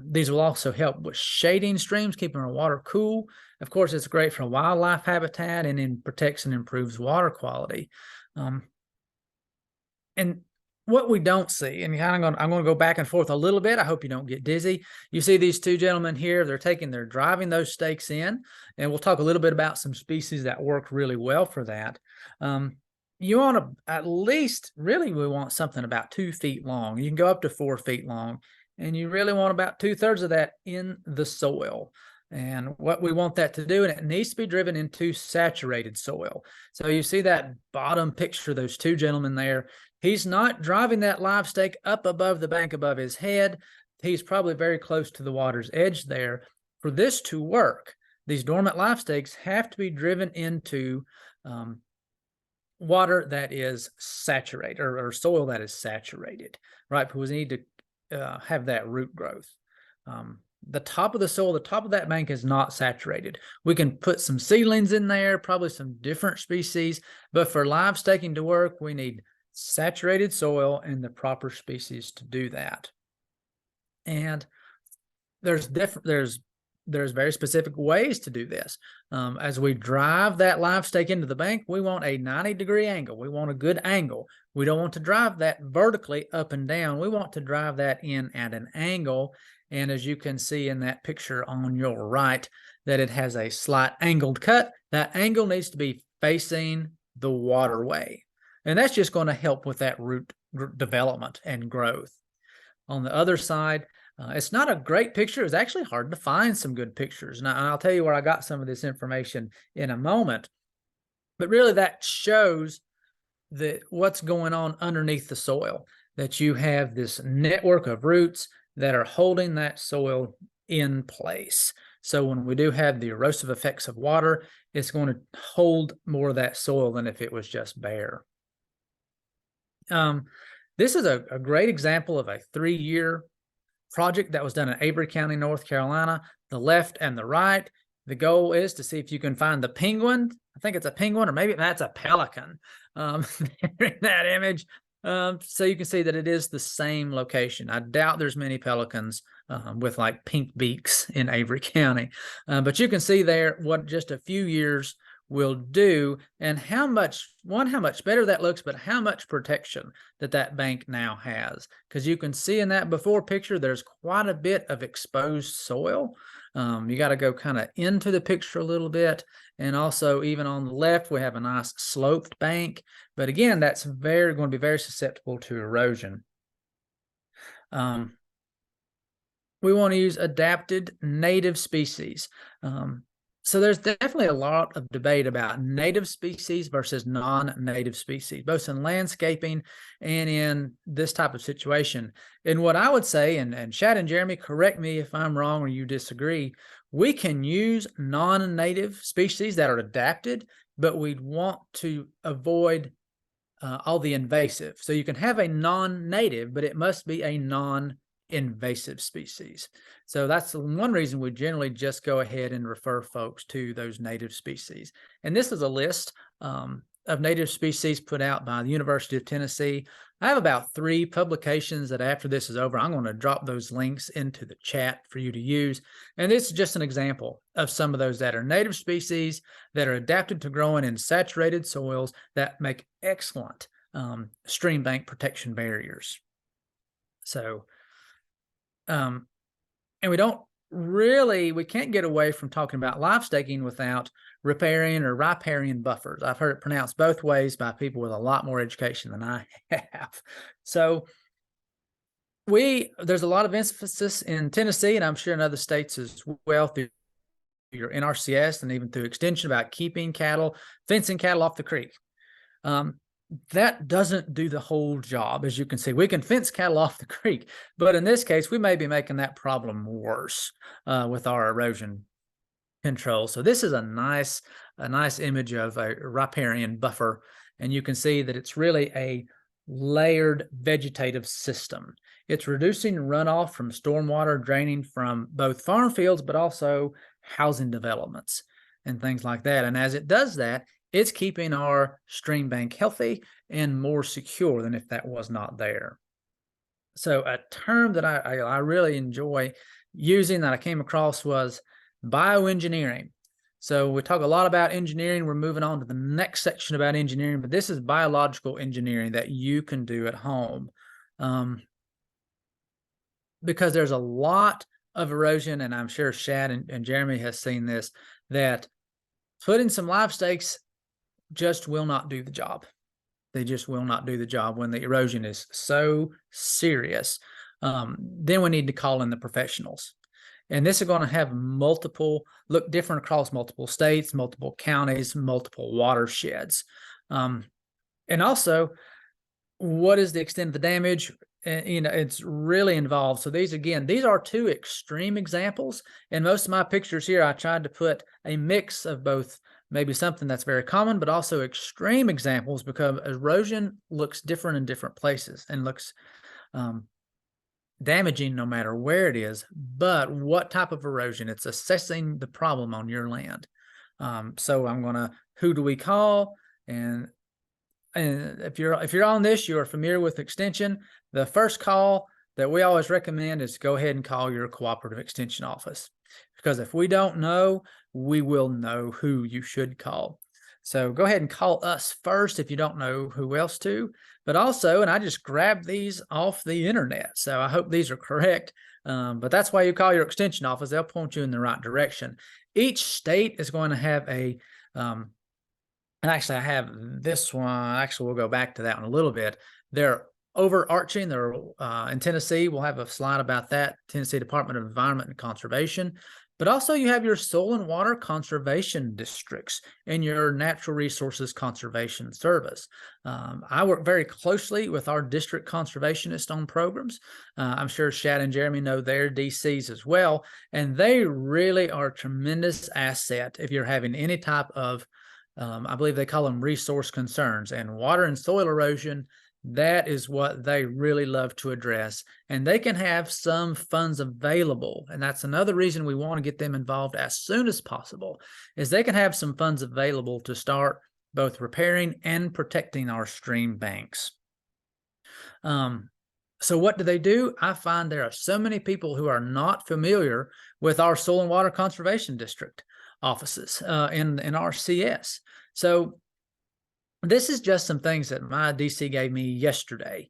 These will also help with shading streams, keeping our water cool. Of course, it's great for wildlife habitat, and then protects and improves water quality. And what we don't see, and I'm going to go back and forth a little bit. I hope you don't get dizzy. You see these two gentlemen here, they're driving those stakes in, and we'll talk a little bit about some species that work really well for that. You want to at least, really, we want something about 2 feet long. You can go up to 4 feet long, and you really want about 2/3 of that in the soil. And what we want that to do, and it needs to be driven into saturated soil. So you see that bottom picture, those two gentlemen there. He's not driving that live stake up above the bank above his head. He's probably very close to the water's edge there. For this to work, these dormant live stakes have to be driven into water that is saturated, or soil that is saturated, right? Because we need to have that root growth. The top of the soil, the top of that bank is not saturated. We can put some seedlings in there, probably some different species, but for live staking to work, we need saturated soil and the proper species to do that. And there's very specific ways to do this. As we drive that live stake into the bank, we want a 90-degree angle. We want a good angle. We don't want to drive that vertically up and down. We want to drive that in at an angle. And as you can see in that picture on your right, that it has a slight angled cut. That angle needs to be facing the waterway. And that's just going to help with that root development and growth. On the other side, it's not a great picture. It's actually hard to find some good pictures. Now, I'll tell you where I got some of this information in a moment. But really, that shows what's going on underneath the soil. that you have this network of roots that are holding that soil in place. So when we do have the erosive effects of water, it's going to hold more of that soil than if it was just bare. This is a great example of a 3-year project that was done in Avery County, North Carolina. The left and the right. The goal is to see if you can find the penguin. I think it's a penguin, or maybe that's a pelican in that image. So you can see that it is the same location. I doubt there's many pelicans with like pink beaks in Avery County. But you can see there what just a few years will do, and how much better that looks, but how much protection that bank now has. Because you can see in that before picture, there's quite a bit of exposed soil. You got to go kind of into the picture a little bit. And also even on the left, we have a nice sloped bank. But again, that's going to be very susceptible to erosion. We want to use adapted native species. So there's definitely a lot of debate about native species versus non-native species, both in landscaping and in this type of situation. And what I would say, and Shad and Jeremy, correct me if I'm wrong or you disagree, we can use non-native species that are adapted, but we'd want to avoid all the invasive. So you can have a non-native, but it must be a non-invasive species. So that's the one reason we generally just go ahead and refer folks to those native species. And this is a list of native species put out by the University of Tennessee. I have about 3 publications that after this is over, I'm going to drop those links into the chat for you to use. And this is just an example of some of those that are native species that are adapted to growing in saturated soils that make excellent stream bank protection barriers. So, and we can't get away from talking about live staking without riparian or riparian buffers. I've heard it pronounced both ways by people with a lot more education than I have. So there's a lot of emphasis in Tennessee, and I'm sure in other states as well, through your NRCS and even through extension, about keeping cattle, fencing cattle off the creek. That doesn't do the whole job. As you can see, we can fence cattle off the creek, but in this case, we may be making that problem worse with our erosion control. So this is a nice image of a riparian buffer, and you can see that it's really a layered vegetative system. It's reducing runoff from stormwater draining from both farm fields, but also housing developments and things like that. And as it does that, it's keeping our stream bank healthy and more secure than if that was not there. So a term that I really enjoy using that I came across was bioengineering. So we talk a lot about engineering. We're moving on to the next section about engineering, but this is biological engineering that you can do at home. Because there's a lot of erosion, and I'm sure Shad and Jeremy has seen this, that putting some live stakes just will not do the job. They just will not do the job when the erosion is so serious. Then we need to call in the professionals. And this is going to have look different across multiple states, multiple counties, multiple watersheds. And also, what is the extent of the damage? It's really involved. So these are 2 extreme examples. And most of my pictures here, I tried to put a mix of both, maybe something that's very common, but also extreme examples, because erosion looks different in different places and looks damaging no matter where it is. But what type of erosion? It's assessing the problem on your land. So who do we call? And if you're on this, you are familiar with extension. The first call that we always recommend is go ahead and call your cooperative extension office, because if we don't know, we will know who you should call. So go ahead and call us first if you don't know who else to. But also, and I just grabbed these off the internet, so I hope these are correct. But that's why you call your extension office. They'll point you in the right direction. Each state is going to have and actually I have this one. Actually, we'll go back to that one a little bit. They're overarching. They're in Tennessee. We'll have a slide about that. Tennessee Department of Environment and Conservation. But also you have your soil and water conservation districts and your natural resources conservation service. I work very closely with our district conservationists on programs. I'm sure Shad and Jeremy know their DCs as well, and they really are a tremendous asset if you're having any type of, I believe they call them resource concerns, and water and soil erosion. That is what they really love to address, and they can have some funds available. And that's another reason we want to get them involved as soon as possible, is they can have some funds available to start both repairing and protecting our stream banks. So what do? I find there are so many people who are not familiar with our Soil and Water Conservation District offices in RCS. So this is just some things that my DC gave me yesterday.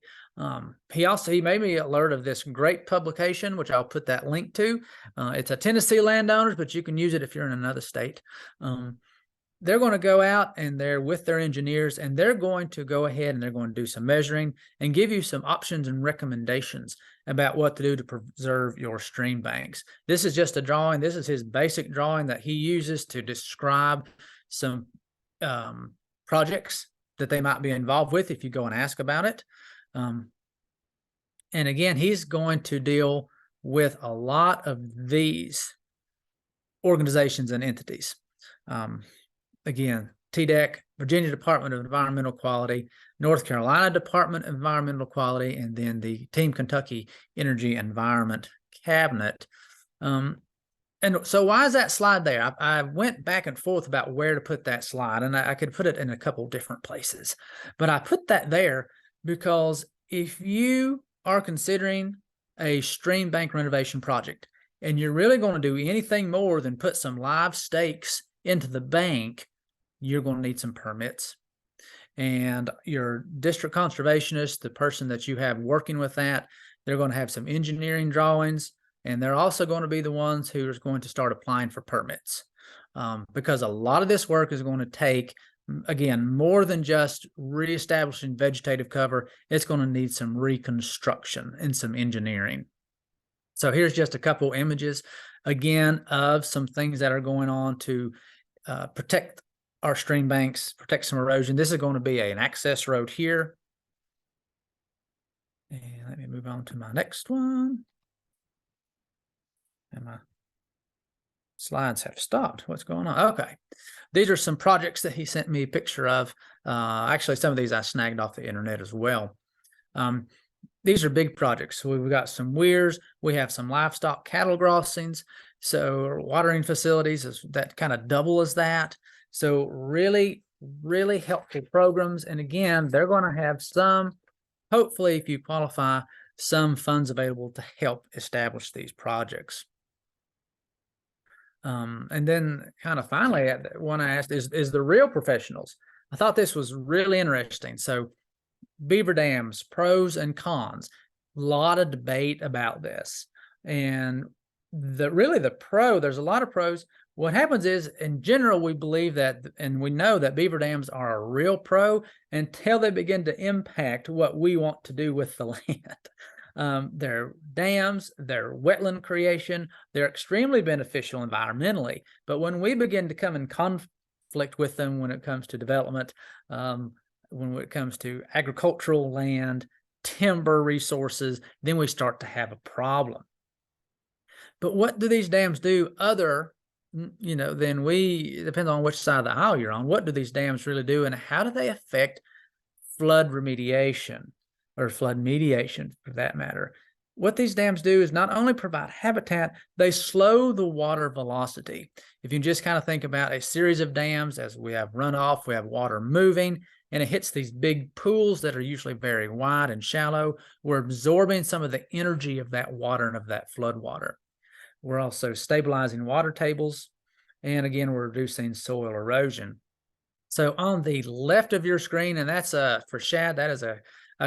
He made me alert of this great publication, which I'll put that link to. It's a Tennessee Landowners, but you can use it if you're in another state. They're going to go out and they're with their engineers, and they're going to go ahead and they're going to do some measuring and give you some options and recommendations about what to do to preserve your stream banks. This is just a drawing. This is his basic drawing that he uses to describe some projects that they might be involved with if you go and ask about it. And again, he's going to deal with a lot of these organizations and entities. Again, TDEC, Virginia Department of Environmental Quality, North Carolina Department of Environmental Quality, and then the Team Kentucky Energy Environment Cabinet. And so why is that slide there? I went back and forth about where to put that slide, and I could put it in a couple different places. But I put that there because if you are considering a stream bank renovation project, and you're really going to do anything more than put some live stakes into the bank, you're going to need some permits. And your district conservationist, the person that you have working with that, they're going to have some engineering drawings. And they're also going to be the ones who are going to start applying for permits, because a lot of this work is going to take, again, more than just reestablishing vegetative cover. It's going to need some reconstruction and some engineering. So here's just a couple images, again, of some things that are going on to protect our stream banks, protect some erosion. This is going to be an access road here. And let me move on to my next one. And my slides have stopped. What's going on? Okay. These are some projects that he sent me a picture of. Actually, some of these I snagged off the internet as well. These are big projects. So we've got some weirs. We have some livestock cattle crossings. So watering facilities that kind of double as that. So really, really helpful programs. And again, they're going to have some, hopefully, if you qualify, some funds available to help establish these projects. And then kind of finally, one I asked is the real professionals. I thought this was really interesting. So beaver dams, pros and cons, a lot of debate about this. And there's a lot of pros. What happens is, in general, we believe that, and we know that beaver dams are a real pro until they begin to impact what we want to do with the land. They're dams, they're wetland creation, they're extremely beneficial environmentally. But when we begin to come in conflict with them when it comes to development, when it comes to agricultural land, timber resources, then we start to have a problem. But what do these dams do other, than depends on which side of the aisle you're on, what do these dams really do, and how do they affect flood remediation? Or flood mediation, for that matter. What these dams do is not only provide habitat, they slow the water velocity. If you just kind of think about a series of dams, as we have runoff, we have water moving, and it hits these big pools that are usually very wide and shallow. We're absorbing some of the energy of that water and of that flood water. We're also stabilizing water tables, and again, we're reducing soil erosion. So on the left of your screen, and that's for Shad, that is a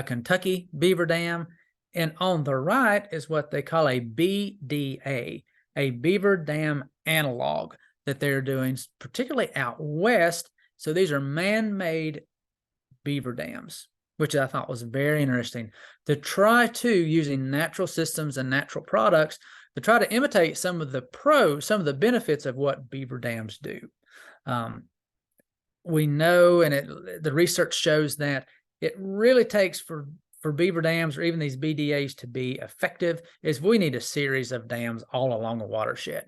Kentucky beaver dam. And on the right is what they call a BDA, a beaver dam analog that they're doing, particularly out west. So these are man-made beaver dams, which I thought was very interesting, to try to, using natural systems and natural products, to try to imitate some of the benefits of what beaver dams do. We know, and the research shows that it really takes for beaver dams or even these BDAs to be effective is we need a series of dams all along a watershed.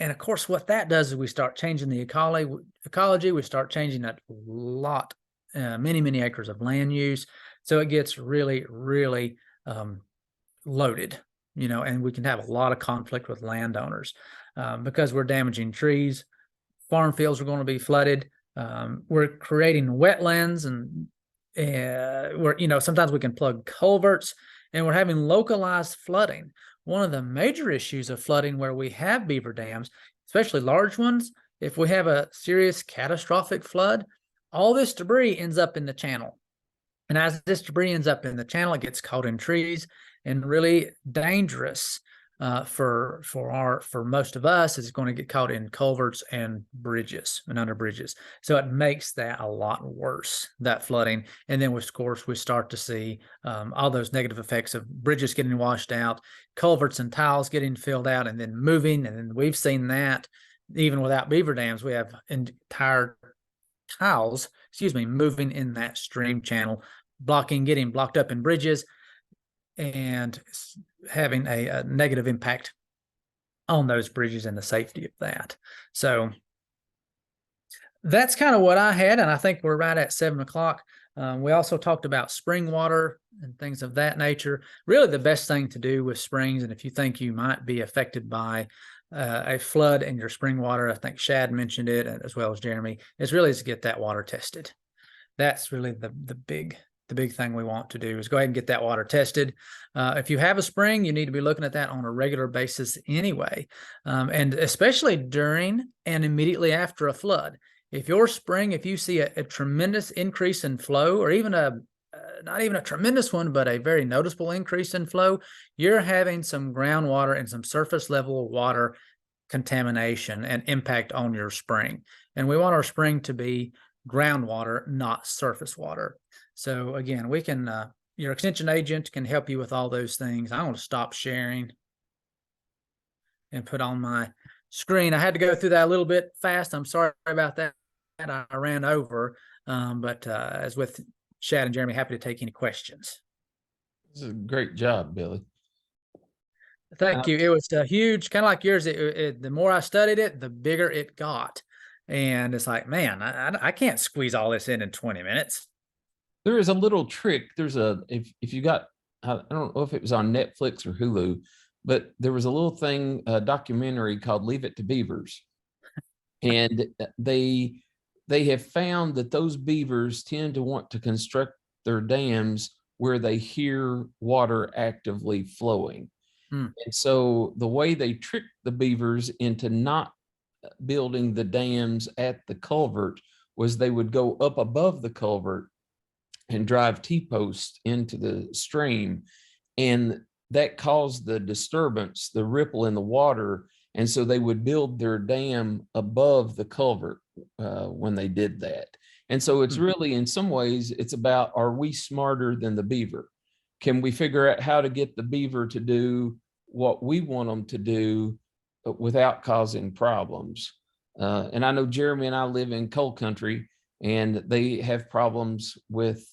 And of course, what that does is we start changing the ecology. We start changing a lot, many acres of land use. So it gets really, really loaded, and we can have a lot of conflict with landowners because we're damaging trees. Farm fields are going to be flooded. We're creating wetlands, and we're, sometimes we can plug culverts, and we're having localized flooding. One of the major issues of flooding where we have beaver dams, especially large ones, if we have a serious catastrophic flood, all this debris ends up in the channel. And as this debris ends up in the channel, it gets caught in trees, and really dangerous for most of us is going to get caught in culverts and bridges and under bridges. So it makes that a lot worse, that flooding. And then of course we start to see all those negative effects of bridges getting washed out, culverts and tiles getting filled out and then moving. And then we've seen that even without beaver dams, we have entire tiles, moving in that stream channel, getting blocked up in bridges, and having a negative impact on those bridges and the safety of that. So that's kind of what I had, and I think we're right at 7 o'clock. We also talked about spring water and things of that nature. Really the best thing to do with springs, and if you think you might be affected by a flood in your spring water, I think Shad mentioned it as well as Jeremy, is really to get that water tested. That's really the big thing we want to do is go ahead and get that water tested. If you have a spring, you need to be looking at that on a regular basis anyway, and especially during and immediately after a flood. If your spring, if you see a tremendous increase in flow, or even not even a tremendous one, but a very noticeable increase in flow, you're having some groundwater and some surface level water contamination and impact on your spring. And we want our spring to be groundwater, not surface water. So again, we can, your extension agent can help you with all those things. I want to stop sharing and put on my screen. I had to go through that a little bit fast. I'm sorry about that. I ran over, but as with Shad and Jeremy, happy to take any questions. This is a great job, Billy. Thank you. It was a huge, kind of like yours. The more I studied it, the bigger it got. And it's like, man, I can't squeeze all this in 20 minutes. There is a little trick. There's if you got, I don't know if it was on Netflix or Hulu, but there was a little thing, a documentary called Leave It to Beavers. And they have found that those beavers tend to want to construct their dams where they hear water actively flowing. And so the way they trick the beavers into not building the dams at the culvert was they would go up above the culvert and drive T-posts into the stream, and that caused the disturbance, the ripple in the water, and so they would build their dam above the culvert when they did that. And so it's really, in some ways, it's about, are we smarter than the beaver? Can we figure out how to get the beaver to do what we want them to do without causing problems? And I know Jeremy and I live in coal country, and they have problems with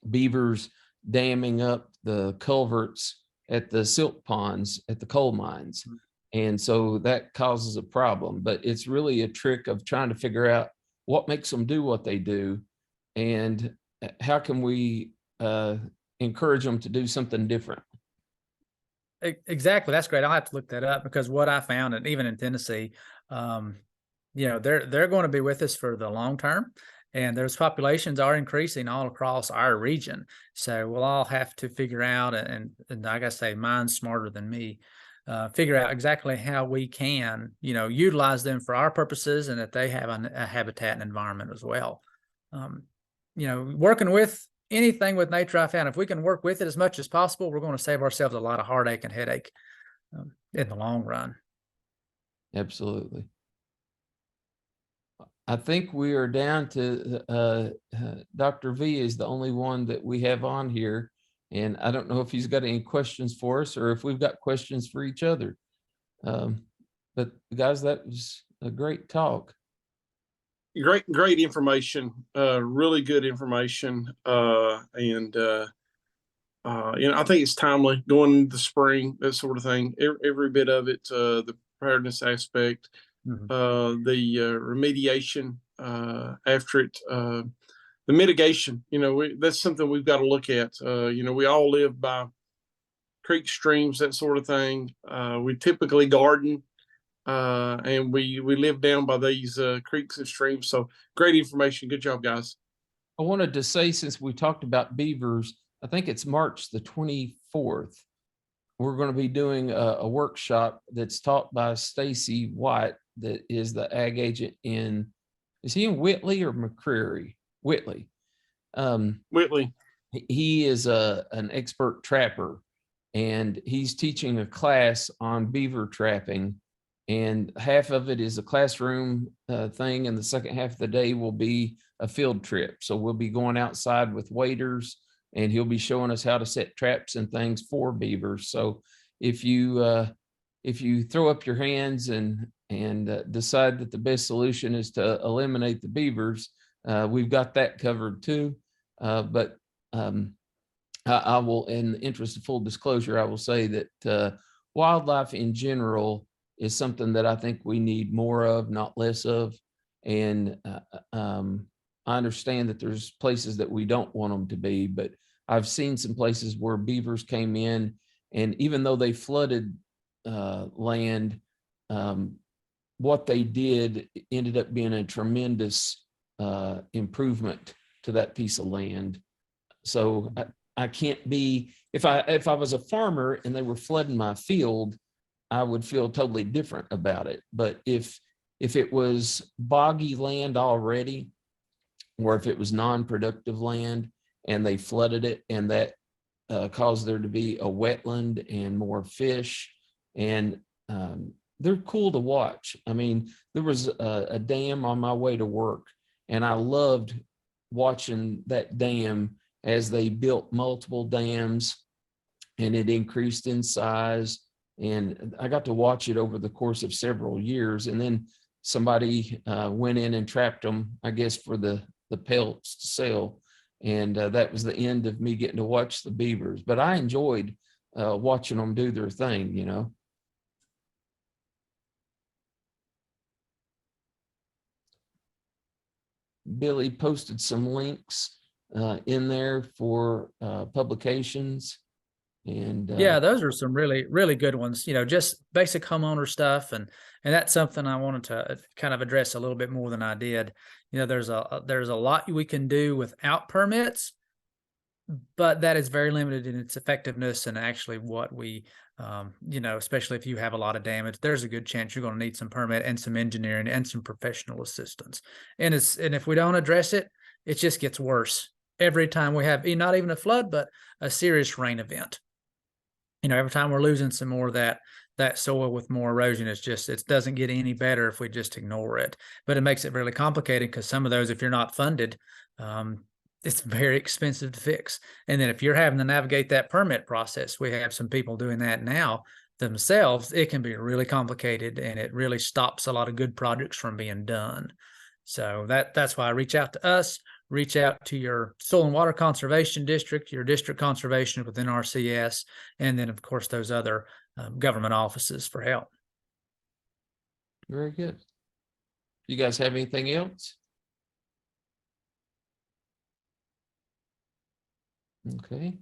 beavers damming up the culverts at the silt ponds at the coal mines. And so that causes a problem, but it's really a trick of trying to figure out what makes them do what they do, and how can we encourage them to do something different. Exactly. That's great. I'll have to look that up, because what I found, and even in Tennessee, they're going to be with us for the long term, and those populations are increasing all across our region. So we'll all have to figure out, and like I say, mine's smarter than me, figure out exactly how we can, utilize them for our purposes, and that they have a habitat and environment as well. Working with anything with nature, I found if we can work with it as much as possible, we're going to save ourselves a lot of heartache and headache in the long run. Absolutely. I think we are down to Dr. V is the only one that we have on here, And I don't know if he's got any questions for us or if we've got questions for each other. But guys, that was a great talk. Great information, really good information. I think it's timely going into the spring, that sort of thing. Every bit of it, the preparedness aspect, the remediation after it, the mitigation. That's something we've got to look at. We all live by creeks, streams, that sort of thing. We typically garden, and we live down by these creeks and streams. So great information. Good job, guys. I wanted to say, since we talked about beavers, I think it's March the 24th. We're going to be doing a workshop that's taught by Stacy White, that is the ag agent is he in Whitley or McCreary? Whitley. Whitley. He is an expert trapper, and he's teaching a class on beaver trapping. And half of it is a classroom thing, and the second half of the day will be a field trip. So we'll be going outside with waders, and he'll be showing us how to set traps and things for beavers. So if you throw up your hands and decide that the best solution is to eliminate the beavers, we've got that covered too. But I will, in the interest of full disclosure, I will say that wildlife in general is something that I think we need more of, not less of. And I understand that there's places that we don't want them to be, but I've seen some places where beavers came in, and even though they flooded land, what they did ended up being a tremendous improvement to that piece of land. So I can't be, if I was a farmer and they were flooding my field, I would feel totally different about it. But if it was boggy land already, or if it was non-productive land and they flooded it, and that caused there to be a wetland and more fish, and they're cool to watch. I mean, there was a dam on my way to work, and I loved watching that dam as they built multiple dams, and it increased in size. And I got to watch it over the course of several years. And then somebody went in and trapped them, I guess, for the pelts to sell. And that was the end of me getting to watch the beavers. But I enjoyed watching them do their thing, Billy posted some links in there for publications. And yeah, those are some really, really good ones, just basic homeowner stuff. And that's something I wanted to kind of address a little bit more than I did. There's a lot we can do without permits, but that is very limited in its effectiveness. And actually what we, especially if you have a lot of damage, there's a good chance you're going to need some permit and some engineering and some professional assistance. And if we don't address it, it just gets worse every time we have not even a flood, but a serious rain event. Every time we're losing some more of that soil with more erosion, it doesn't get any better if we just ignore it. But it makes it really complicated, because some of those, if you're not funded, it's very expensive to fix. And then if you're having to navigate that permit process, we have some people doing that now themselves, it can be really complicated, and it really stops a lot of good projects from being done. So that's why I reach out to us. Reach out to your soil and water conservation district, your district conservation within RCS, and then, of course, those other government offices for help. Very good. You guys have anything else? Okay.